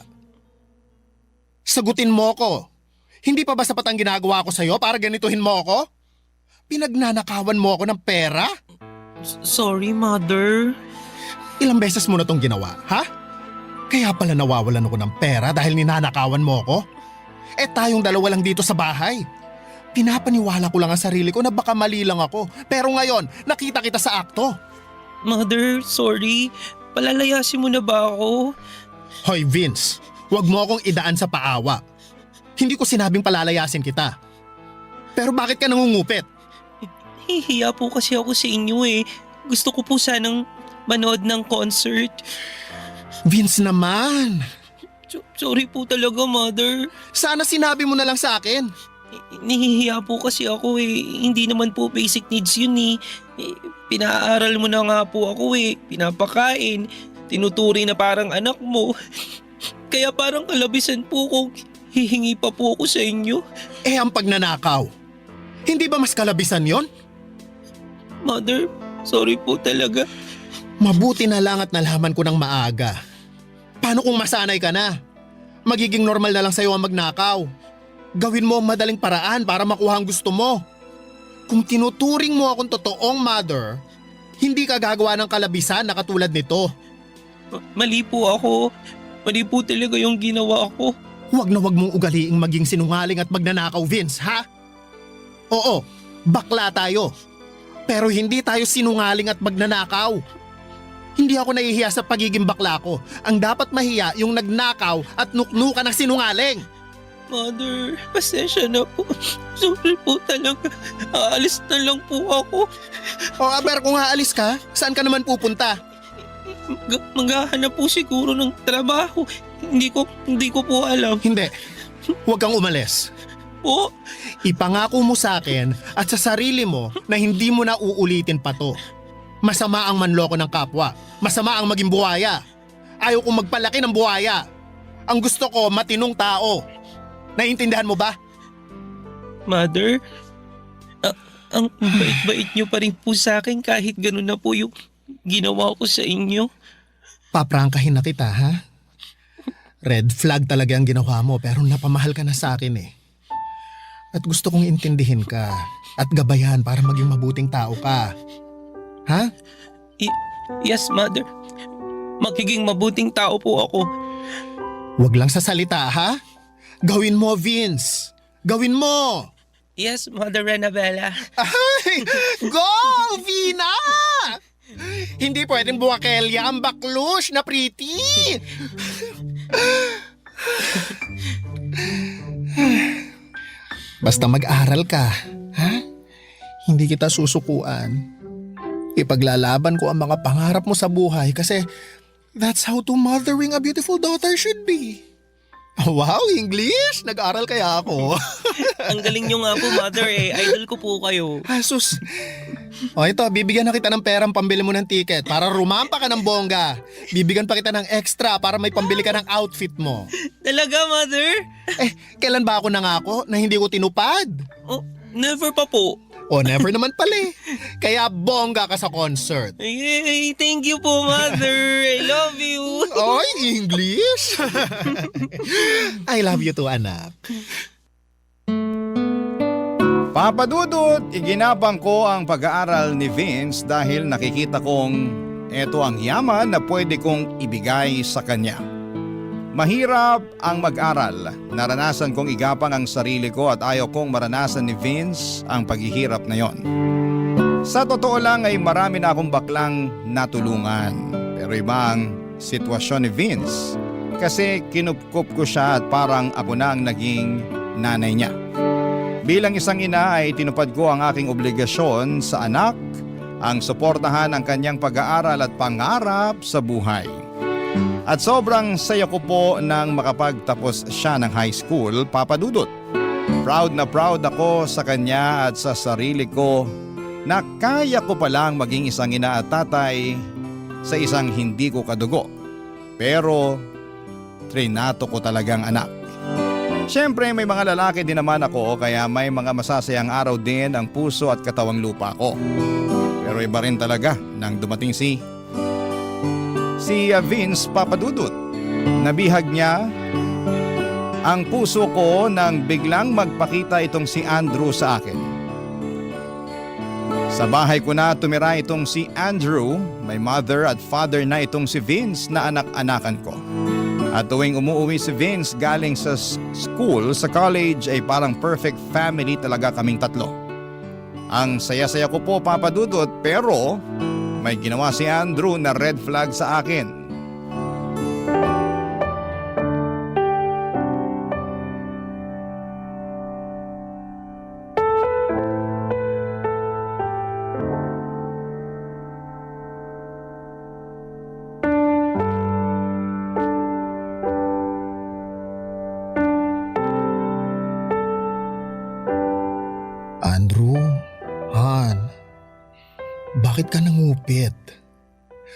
Sagutin mo ko. Hindi pa ba sapat ang ginagawa ko sa'yo para ganituhin mo ako? Pinagnanakawan mo ako ng pera? sorry Mother. Ilang beses mo na tong ginawa, ha? Kaya pala nawawalan ako ng pera dahil ninanakawan mo ako? Tayong dalawa lang dito sa bahay. Pinapaniwala ko lang ang sarili ko na baka mali lang ako. Pero ngayon, nakita kita sa akto. Mother, sorry. Palalayasin mo na ba ako? Hoy Vince, huwag mo akong idaan sa paawa. Hindi ko sinabing palalayasin kita. Pero bakit ka nangungupit? Hihiya po kasi ako sa inyo eh. Gusto ko po sanang manood ng concert. Vince naman. Sorry po talaga, Mother. Sana sinabi mo na lang sa akin. Nahihiya po kasi ako eh. Hindi naman po basic needs yun eh. Pinaaral mo na nga po ako eh. Pinapakain. Tinuturi na parang anak mo. Kaya parang kalabisan po kung hihingi pa po ako sa inyo. Ang pagnanakaw. Hindi ba mas kalabisan yon? Mother, sorry po talaga. Mabuti na lang at nalaman ko ng maaga. Paano kung masanay ka na? Magiging normal na lang sa'yo ang magnakaw. Gawin mo ang madaling paraan para makuha ang gusto mo. Kung tinuturing mo akong totoong mother, hindi ka gagawa ng kalabisan na katulad nito. Mali po ako. Mali po talaga yung ginawa ko. Huwag na huwag mong ugaliing maging sinungaling at magnanakaw, Vince, ha? Oo, bakla tayo. Pero hindi tayo sinungaling at magnanakaw. Hindi ako nahihiya sa pagiging bakla ko. Ang dapat mahiya yung nagnakaw at nuknukan ng sinungaling. Mother, pasensya na po. Sorry po talaga. Aalis na lang po ako. Aber, kung aalis ka, saan ka naman pupunta? Maghahanap po siguro ng trabaho. Hindi ko po alam. Hindi. Huwag kang umalis. Po? Ipangako mo sa akin at sa sarili mo na hindi mo na uulitin pa to. Masama ang manloko ng kapwa. Masama ang maging buhaya. Ayaw kong magpalaki ng buhaya. Ang gusto ko, matinong tao. Naiintindihan mo ba? Mother, ang bait-bait niyo pa rin po sa akin kahit ganun na po yung ginawa ko sa inyo. Paprangkahin na kita, ha? Red flag talaga ang ginawa mo pero napamahal ka na sa akin eh. At gusto kong intindihin ka at gabayan para maging mabuting tao ka. Ha? Yes, Mother. Magiging mabuting tao po ako. Huwag lang sa salita, ha? Gawin mo, Vince. Gawin mo. Yes, Mother Renabella. Ay! Go, Vina! Hindi pwedeng buwakelya ang baklush na pretty. Basta mag-aral ka, ha? Hindi kita susukuan. Ipaglalaban ko ang mga pangarap mo sa buhay kasi that's how to mothering a beautiful daughter should be. Wow, English? Nag-aral kaya ako? Ang galing nyo nga po, Mother eh. Idol ko po kayo. Asus. O ito, bibigyan na kita ng perang pambili mo ng ticket para rumampa ka ng bongga. Bibigyan pa kita ng extra para may pambili ka ng outfit mo. Talaga, Mother? Kailan ba ako nangako na hindi ko tinupad? Oh, never pa po. O never naman pala eh. Kaya bongga ka sa concert. Yay! Thank you po, Mother. I love you. Oy, English? I love you too, anak. Papa Dudut, iginabang ko ang pag-aaral ni Vince dahil nakikita kong eto ang yaman na pwede kong ibigay sa kanya. Mahirap ang mag-aral. Naranasan kong igapang ang sarili ko at ayaw kong maranasan ni Vince ang paghihirap na yon. Sa totoo lang ay marami na akong baklang natulungan. Pero iba ang sitwasyon ni Vince kasi kinupkup ko siya at parang ako na ang naging nanay niya. Bilang isang ina ay tinupad ko ang aking obligasyon sa anak, ang suportahan ang kanyang pag-aaral at pangarap sa buhay. At sobrang saya ko po nang makapagtapos siya ng high school, Papa Dudut. Proud na proud ako sa kanya at sa sarili ko na kaya ko palang maging isang ina at tatay sa isang hindi ko kadugo. Pero trinato ko talagang anak. Siyempre may mga lalaki din naman ako kaya may mga masasayang araw din ang puso at katawang lupa ko. Pero Pero iba rin talaga nang dumating si Vince Papadudut. Nabihag niya ang puso ko nang biglang magpakita itong si Andrew sa akin. Sa bahay ko na tumira itong si Andrew, may mother at father na itong si Vince na anak-anakan ko. At tuwing umuwi si Vince galing sa school, sa college ay parang perfect family talaga kaming tatlo. Ang saya-saya ko po, Papa Dudut, pero may ginawa si Andrew na red flag sa akin. Andrew, Han, bakit ka nangupit?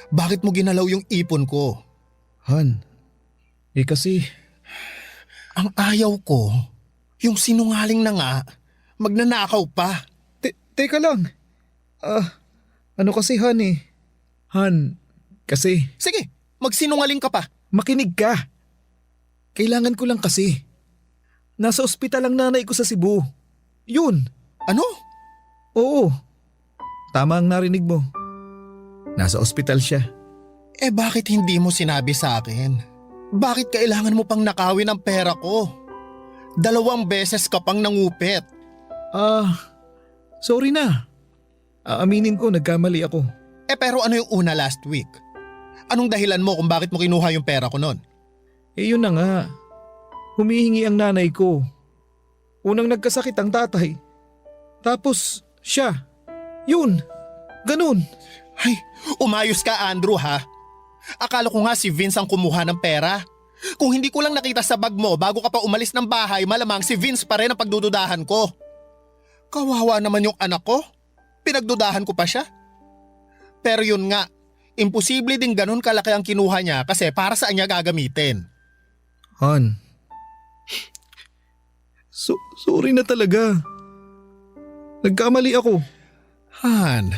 Bakit mo ginalaw yung ipon ko? Han, kasi Ang ayaw ko, yung sinungaling na nga, magnanakaw pa. teka lang. Ano kasi Han eh? Han, kasi Sige, magsinungaling ka pa. makinig ka. Kailangan ko lang kasi. Nasa ospital ang nanay ko sa Cebu. Yun. Ano? Oo. Tama ang narinig mo. Nasa ospital siya. Bakit hindi mo sinabi sa akin? Bakit kailangan mo pang nakawin ang pera ko? 2 beses ka pang nangupit. Sorry na. Aaminin ko, nagkamali ako. Pero ano yung una last week? Anong dahilan mo kung bakit mo kinuha yung pera ko nun? Yun na nga. Humihingi ang nanay ko. Unang nagkasakit ang tatay. Tapos siya. Yun. Ganun. Ay, umayos ka Andrew ha. Akala ko nga si Vince ang kumuha ng pera. Kung hindi ko lang nakita sa bag mo bago ka pa umalis ng bahay, malamang si Vince pa rin ang pagdududahan ko. Kawawa naman yung anak ko. Pinagdudahan ko pa siya. Pero yun nga, imposible din ganun kalaki ang kinuha niya kasi para saan niya gagamitin. Han. Sorry na talaga. Nagkamali ako. Han,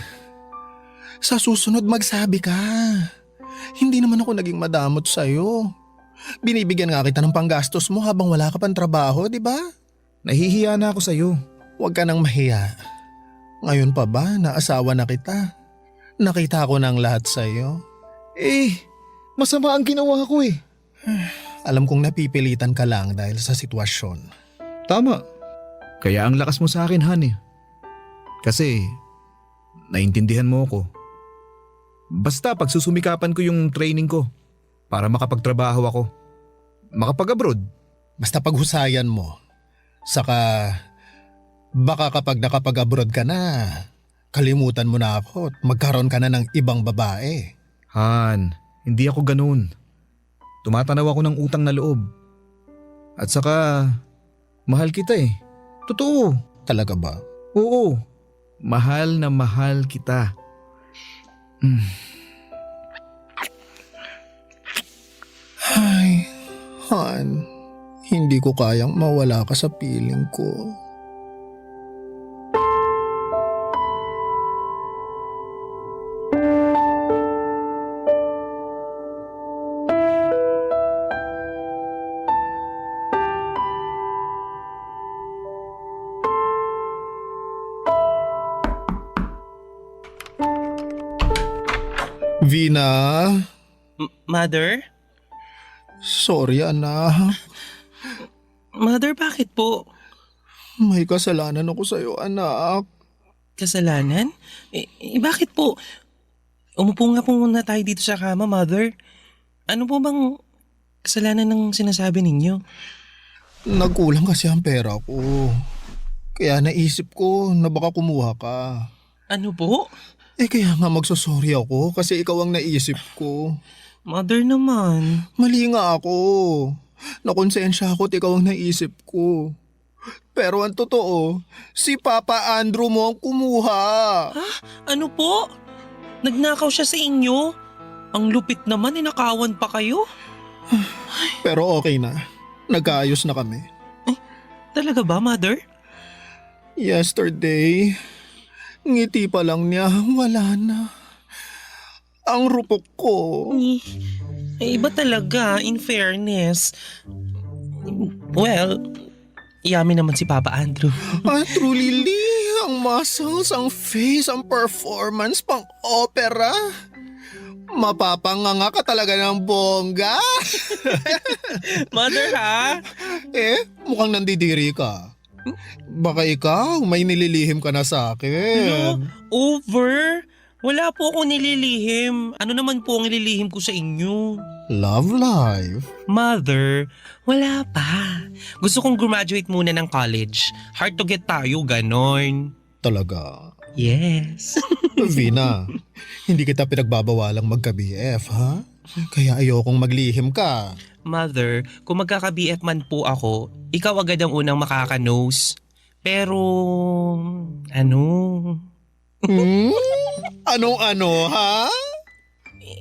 sa susunod magsabi ka. Hindi naman ako naging madamot sa'yo. Binibigyan nga kita ng panggastos mo habang wala ka pang trabaho, di ba? Nahihiya na ako sa'yo. Huwag ka nang mahiya. Ngayon pa ba na asawa na kita? Nakita ko ng lahat sa'yo. Masama ang ginawa ko eh. Alam kong napipilitan ka lang dahil sa sitwasyon. Tama. Kaya ang lakas mo sa akin, Han eh. Kasi, naintindihan mo ako. Basta pagsusumikapan ko yung training ko para makapagtrabaho ako. Makapag-abroad. Basta paghusayan mo. Saka, baka kapag nakapag-abroad ka na, kalimutan mo na ako at magkaroon ka na ng ibang babae. Han, hindi ako ganun. Tumatanaw ako ng utang na loob. At saka, mahal kita eh. Totoo. Talaga ba? Oo. Mahal na mahal kita. Ay, Han, hindi ko kayang mawala ka sa piling ko. Vina? Mother? Sorry anak. Mother, bakit po? May kasalanan ako sa'yo anak. Kasalanan? Bakit po? Umupo nga po muna tayo dito sa kama, Mother. Ano po bang kasalanan ng sinasabi ninyo? Nagkulang kasi ang pera ko. Kaya naisip ko na baka kumuha ka. Ano po? Kaya nga magsosorry ako kasi ikaw ang naisip ko. Mother naman. Mali nga ako. Nakonsensya ako at ikaw ang naisip ko. Pero ang totoo, si Papa Andrew mo ang kumuha. Ha? Ano po? Nagnakaw siya sa inyo? Ang lupit naman, inakawan pa kayo? Pero okay na. Nagkaayos na kami. Talaga ba, Mother? Yesterday, Ngiti pa lang niya, wala na. Ang rupok ko. Ay, iba talaga, in fairness. Well, yummy naman si Papa Andrew. Truly, ang muscles, ang face, ang performance, pang opera. Mapapanganga ka talaga ng bongga. Mother, ha? Mukhang nandidiri ka. Baka ikaw, may nililihim ka na sa akin. No, over. Wala po akong nililihim. Ano naman po ang nililihim ko sa inyo? Love life. Mother, wala pa. Gusto kong graduate muna ng college. Hard to get tayo, ganon. Talaga? Yes. Vina, hindi kita pinagbabawalang magka-BF, ha? Kaya ayokong maglihim ka. Mother, kung magkaka-BF man po ako, ikaw agad ang unang makaka-nose. Pero, Ano, ha?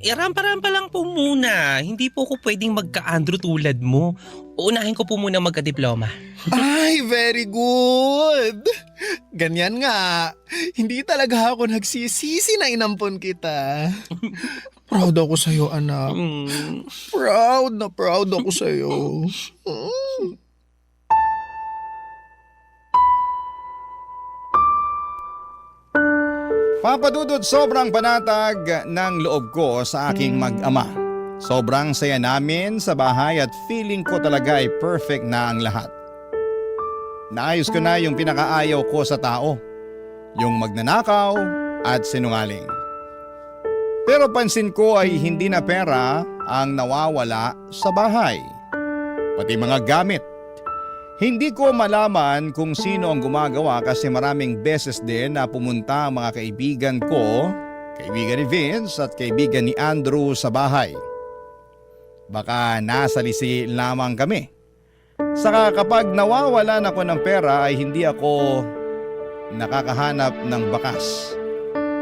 Rampa-rampa lang po muna. Hindi po ako pwedeng magka-Andrew tulad mo. Uunahin ko po muna magka-diploma. Ay, very good. Ganyan nga. Hindi talaga ako nagsisisi na inampon kita. Proud ako sa'yo, anak. Proud na proud ako sa'yo. Papa Dudut, sobrang panatag ng loob ko sa aking mag-ama. Sobrang saya namin sa bahay at feeling ko talaga ay perfect na ang lahat. Naayos ko na yung pinakaayaw ko sa tao, yung magnanakaw at sinungaling. Pero pansin ko ay hindi na pera ang nawawala sa bahay, pati mga gamit. Hindi ko malaman kung sino ang gumagawa kasi maraming beses din na pumunta ang mga kaibigan ko, kaibigan ni Vince at kaibigan ni Andrew sa bahay. Baka nasalisi lamang kami. Saka kapag nawawalan ako ng pera ay hindi ako nakakahanap ng bakas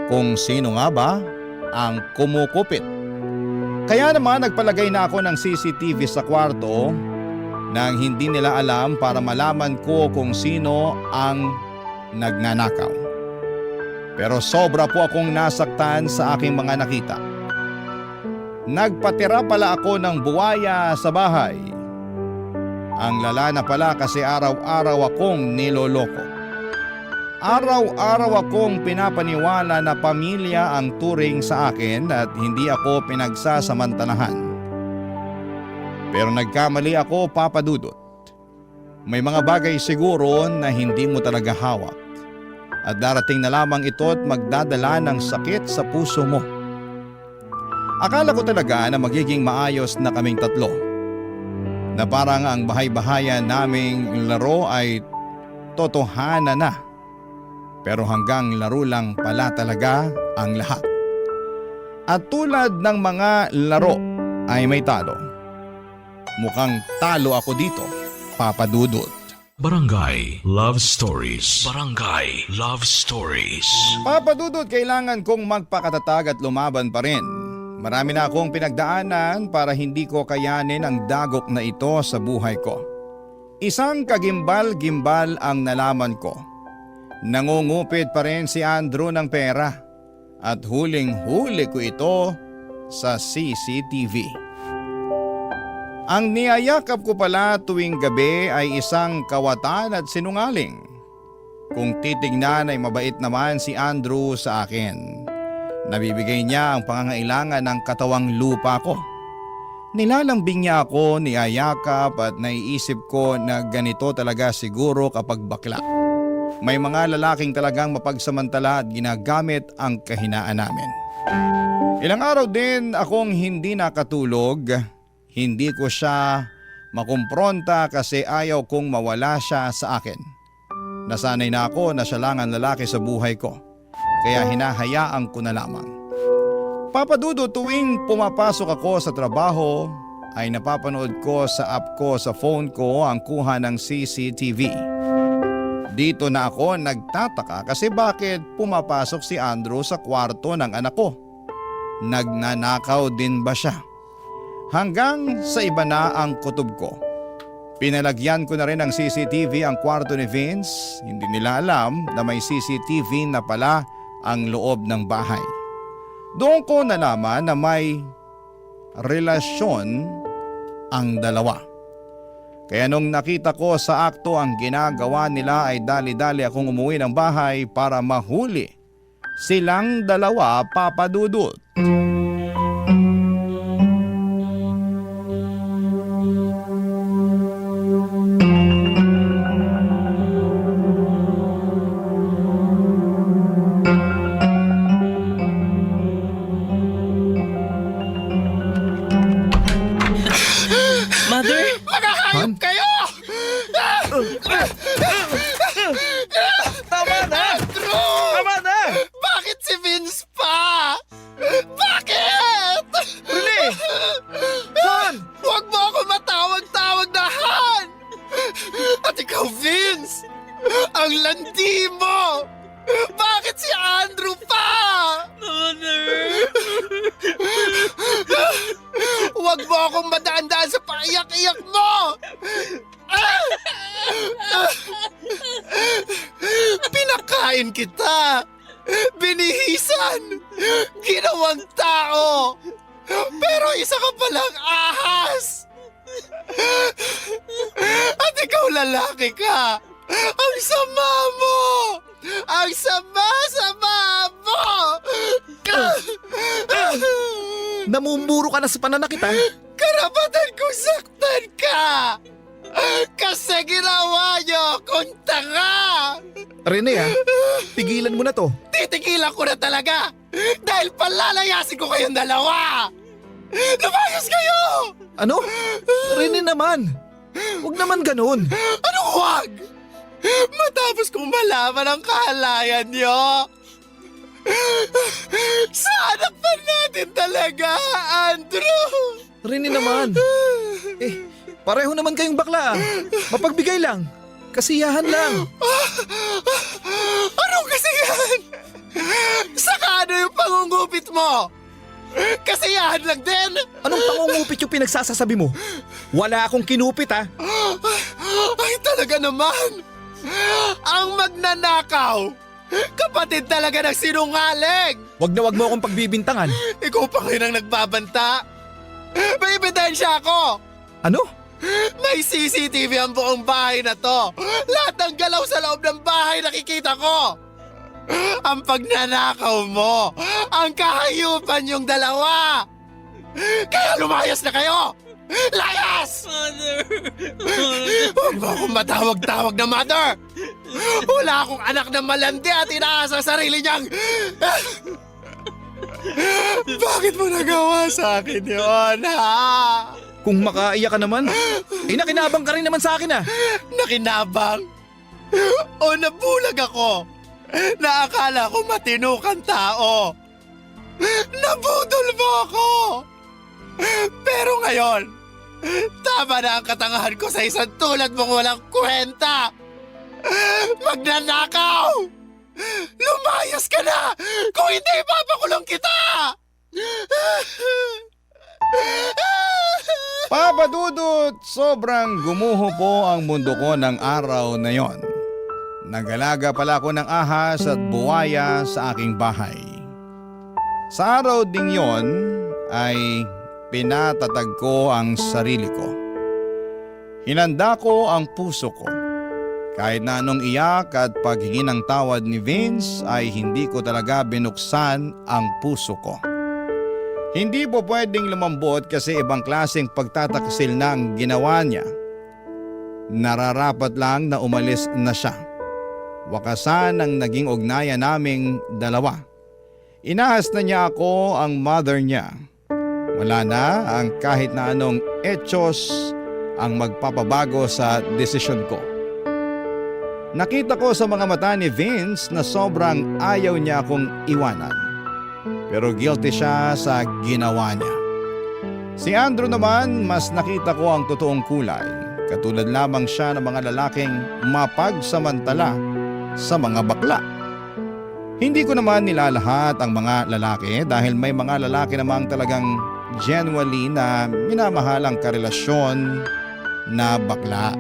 kung sino nga ba ang kumukupit. Kaya naman nagpalagay na ako ng CCTV sa kwarto nang hindi nila alam para malaman ko kung sino ang nagnanakaw. Pero sobra po akong nasaktan sa aking mga nakita. Nagpatira pala ako ng buwaya sa bahay. Ang lala na pala kasi araw-araw akong niloloko. Araw-araw akong pinapaniwala na pamilya ang turing sa akin at hindi ako pinagsasamantalahan. Pero nagkamali ako, Papa Dudut. May mga bagay siguro na hindi mo talaga hawak. At darating na lamang ito at magdadala ng sakit sa puso mo. Akala ko talaga na magiging maayos na kaming tatlo. Na parang ang bahay-bahayan naming laro ay totohanan na. Pero hanggang laro lang pala talaga ang lahat. At tulad ng mga laro ay may talo. Mukhang talo ako dito, Papa Dudut. Barangay Love Stories. Barangay Love Stories. Papa Dudut, kailangan kong magpakatatag at lumaban pa rin. Marami na akong pinagdaanan para hindi ko kayanin ang dagok na ito sa buhay ko. Isang kagimbal-gimbal ang nalaman ko. Nangungupit pa rin si Andrew ng pera at huling-huli ko ito sa CCTV. Ang niyayakap ko pala tuwing gabi ay isang kawatan at sinungaling. Kung titignan ay mabait naman si Andrew sa akin. Nabibigay niya ang pangangailangan ng katawang lupa ko. Nilalambing niya ako, niyayakap at naiisip ko na ganito talaga siguro kapag bakla. May mga lalaking talagang mapagsamantala at ginagamit ang kahinaan namin. Ilang araw din akong hindi nakatulog. Hindi ko siya makumpronta kasi ayaw kong mawala siya sa akin. Nasanay na ako na siya lang ang lalaki sa buhay ko. Kaya hinahayaan ko na lamang. Papa Dudu, tuwing pumapasok ako sa trabaho ay napapanood ko sa app ko sa phone ko ang kuha ng CCTV. Dito na ako nagtataka kasi bakit pumapasok si Andrew sa kwarto ng anak ko. Nagnanakaw din ba siya? Hanggang sa iba na ang kutob ko. Pinalagyan ko na rin ng CCTV ang kwarto ni Vince. Hindi nila alam na may CCTV na pala ang loob ng bahay. Doon ko nalaman na may relasyon ang dalawa. Kaya nung nakita ko sa akto ang ginagawa nila ay dali-dali akong umuwi ng bahay para mahuli silang dalawa, Papa Dudut. Mother? Makakayop kayo! Tama na! Andrew! Tama na! Bakit si Vince pa? Bakit? Rene! Han! Huwag mo ako matawag-tawag na Han! At ikaw, Vince! Ang landi mo! Bakit si Andrew pa? Huwag mo akong madaan-daan sa paiyak-iyak mo! Pinakain kita! Binihisan! Ginawang tao! Pero isa ka palang ahas! At ikaw lalaki ka! Ang sama mo! Ang sama-sama mo! Namumuro ka na sa pananakit ha? Karapatan kong saktan ka! Kasi ginawa niyo akong tanga! Rene ha, pigilan mo na to. Titigilan ko na talaga! Dahil palalayasin ko kayong dalawa! Lumayas kayo! Ano? Rene naman. Huwag naman ganun. Anong huwag? Matapos kong malaman ang kahalayan niyo! Sa anak pa natin talaga, Andrew! Rene naman. Pareho naman kayong bakla. Mapagbigay lang. Kasiyahan lang. Anong kasiyahan? Saka ano yung pangungupit mo? Kasiyahan lang din? Anong pangungupit yung pinagsasasabi mo? Wala akong kinupit ha. Ay talaga naman! Ang magnanakaw! Kapatid talaga ng sinungaling! Wag mo akong pagbibintangan. Ikaw pa ngayon ang nagbabanta? May ebidensya ako! Ano? May CCTV ang buong bahay na to! Lahat ng galaw sa loob ng bahay nakikita ko! Ang pagnanakaw mo! Ang kahayupan yung dalawa! Kaya lumayas na kayo! Layas! Mother! Huwag mo akong matawag-tawag na mother! Wala akong anak na malandi at inaasa sa sarili niyang... Bakit mo nagawa sa akin yun, ha? Kung makaiyak ka naman, nakinabang ka rin naman sa akin ah. Nakinabang? O nabulag ako? Na akala ko matino kang tao? Nabudol mo ako? Pero ngayon, tama na ang katangahan ko sa isang tulad mong walang kwenta! Magnanakaw! Lumayas ka na! Kung hindi, papakulong kita! Papa Dudut, sobrang gumuho po ang mundo ko ng araw na yon. Nagalaga pala ako ng ahas at buwaya sa aking bahay. Sa araw ding yon ay pinatatag ko ang sarili ko. Hinanda ko ang puso ko. Kahit na anong iyak at paghingi ng tawad ni Vince ay hindi ko talaga binuksan ang puso ko. Hindi po pwedeng lumambot kasi ibang klaseng pagtataksil na ang ginawa niya. Nararapat lang na umalis na siya. Wakasan ang naging ugnayan naming dalawa. Inahas na niya ako ang mother niya. Wala na ang kahit na anong etsyos ang magpapabago sa desisyon ko. Nakita ko sa mga mata ni Vince na sobrang ayaw niya akong iwanan. Pero guilty siya sa ginawa niya. Si Andrew naman, mas nakita ko ang totoong kulay. Katulad lamang siya ng mga lalaking mapagsamantala sa mga bakla. Hindi ko naman nilalahat ang mga lalaki dahil may mga lalaki namang talagang genuinely na minamahalang karelasyon na bakla.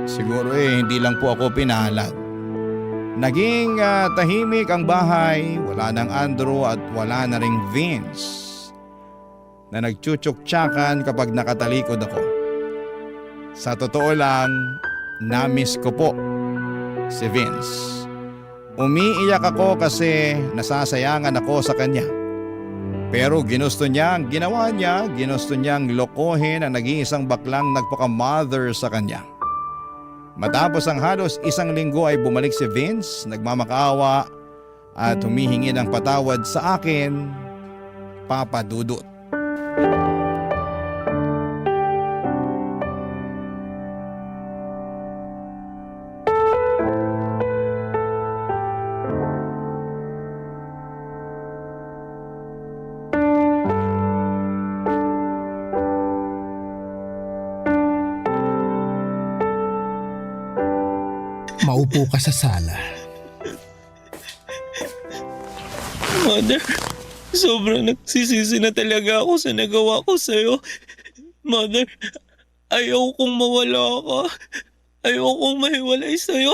Siguro hindi lang po ako pinalad. Naging tahimik ang bahay, wala nang Andrew at wala na ring Vince na nagchuchuk-tsakan kapag nakatalikod ako. Sa totoo lang, na-miss ko po si Vince. Umiiyak ako kasi nasasayangan ako sa kanya. Pero ginusto niya ang ginawa niya, ginusto niyang lokohin ang nag-iisang baklang nagpaka-mother sa kanya. Matapos ang halos 1 linggo ay bumalik si Vince, nagmamakaawa at humihingi ng patawad sa akin, Papa Dudut. Maupo ka sa sala. Mother, sobrang nagsisisi na talaga ako sa nagawa ko sa'yo. Mother, ayaw kong mawala ka. Ayaw kong mahiwalay sa'yo.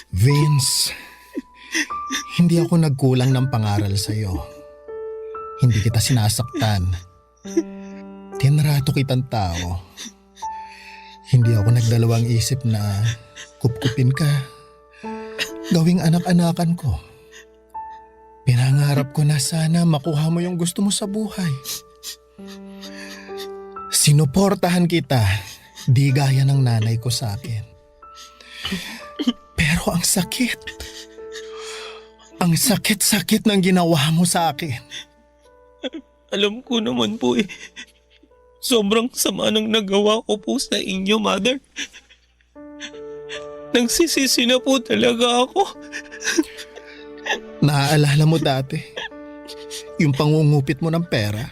Vince, hindi ako nagkulang ng pangaral sa'yo. Hindi kita sinasaktan. Tinrato kitang tao. Hindi ako nagdalawang isip na kupkupin ka. Gawing anak-anakan ko. Pinangarap ko na sana makuha mo yung gusto mo sa buhay. Sinuportahan kita, di gaya ng nanay ko sa akin. Pero ang sakit. Ang sakit-sakit ng ginawa mo sa akin. Alam ko naman po eh. Sobrang sama ng nagawa ko po sa inyo, Mother. Nagsisisi na po talaga ako. Naaalala mo dati, yung pangungupit mo ng pera.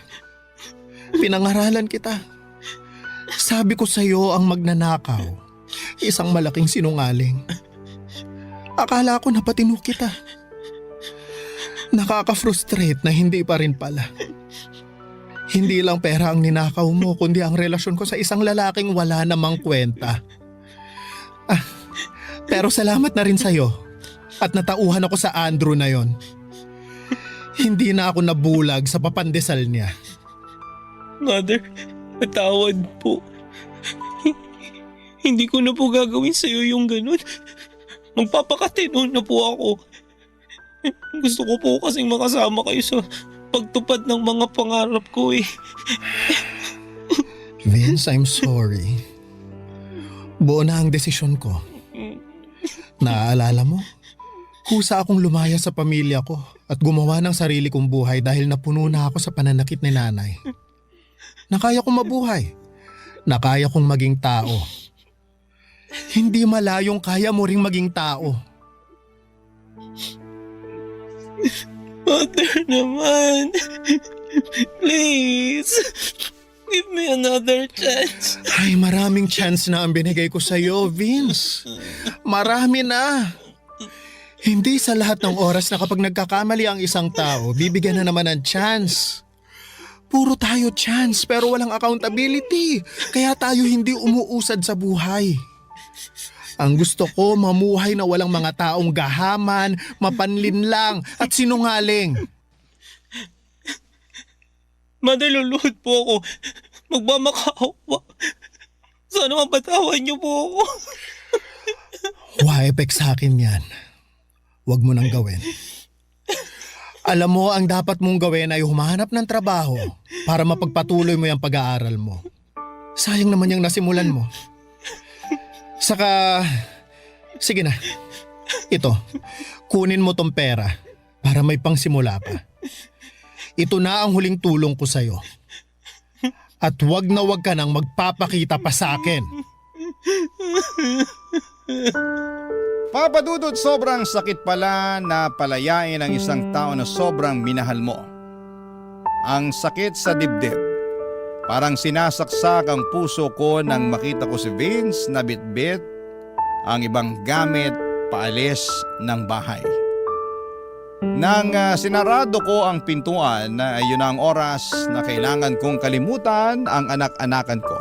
Pinangaralan kita. Sabi ko sa'yo ang magnanakaw, isang malaking sinungaling. Akala ko napatino kita. Nakaka-frustrate na hindi pa rin pala. Hindi lang pera ang ninakaw mo, kundi ang relasyon ko sa isang lalaking wala namang kwenta. Pero salamat na rin sa'yo at natauhan ako sa Andrew na yon. Hindi na ako nabulag sa papandesal niya. Mother, patawad po. Hindi ko na po gagawin sa'yo yung ganun. Magpapakatino na po ako. Gusto ko po kasing makasama kayo sa pagtupad ng mga pangarap ko eh. Vince, I'm sorry. Buo na ang desisyon ko. Naaalala mo? Kusa akong lumaya sa pamilya ko at gumawa ng sarili kong buhay dahil napuno na ako sa pananakit ni nanay. Nakaya kong mabuhay. Nakaya kong maging tao. Hindi malayong kaya mo ring maging tao. Mother naman. Please. Give me another chance. Ay, maraming chance na ang binigay ko sa'yo, Vince. Marami na. Hindi sa lahat ng oras na kapag nagkakamali ang isang tao, bibigyan na naman ng chance. Puro tayo chance pero walang accountability. Kaya tayo hindi umuusad sa buhay. Ang gusto ko, mamuhay na walang mga taong gahaman, mapanlinlang at sinungaling. Mother, luluhod po ako. Magmamakaawa. Sana mapatawan niyo po ako. Wa-epek sa akin yan. Huwag mo nang gawin. Alam mo, ang dapat mong gawin ay humahanap ng trabaho para mapagpatuloy mo yung pag-aaral mo. Sayang naman yung nasimulan mo. Saka, sige na. Ito, kunin mo tong pera para may pangsimula pa. Ito na ang huling tulong ko sa'yo. At wag na wag ka nang magpapakita pa sa akin. Papa Dudut, sobrang sakit pala na palayain ang isang tao na sobrang minahal mo. Ang sakit sa dibdib. Parang sinasaksak ang puso ko nang makita ko si Vince na bitbit ang ibang gamit paalis ng bahay. Nang sinarado ko ang pintuan, yun na ang oras na kailangan kong kalimutan ang anak-anakan ko.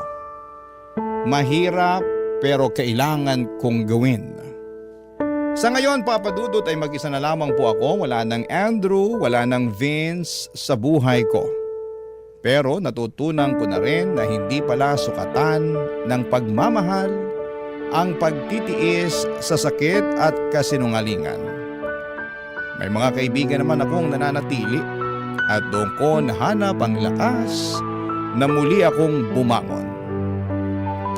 Mahirap pero kailangan kong gawin. Sa ngayon, Papa Dudut, ay mag-isa na lamang po ako. Wala nang Andrew, wala nang Vince sa buhay ko. Pero natutunan ko na rin na hindi pala sukatan ng pagmamahal ang pagtitiis sa sakit at kasinungalingan. May mga kaibigan naman akong nananatili at doon ko nahanap ang lakas na muli akong bumangon.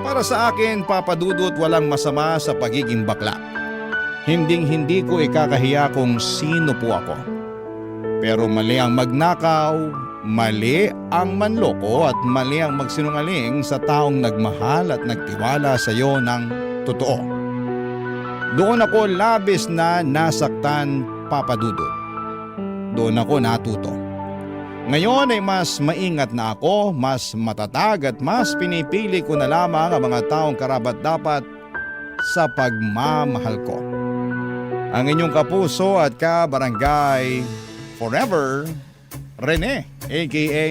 Para sa akin, Papa Dudut, walang masama sa pagiging bakla. Hinding-hindi ko ikakahiya kung sino po ako. Pero mali ang magnakaw, mali ang manloko at mali ang magsinungaling sa taong nagmahal at nagtiwala sa iyo ng totoo. Doon ako labis na nasaktan, Papa Dudut. Doon ako natuto. Ngayon ay mas maingat na ako, mas matatag at mas pinipili ko na lamang ang mga taong karapat-dapat sa pagmamahal ko. Ang inyong kapuso at kabarangay forever, Rene, aka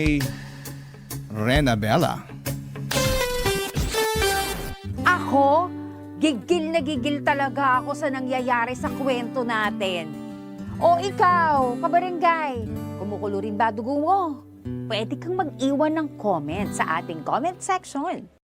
Rena Bella. Ako, gigil na gigil talaga ako sa nangyayari sa kwento natin. O ikaw, kabarangay, kumukulo rin ba dugo mo? Pwede kang mag-iwan ng comment sa ating comment section.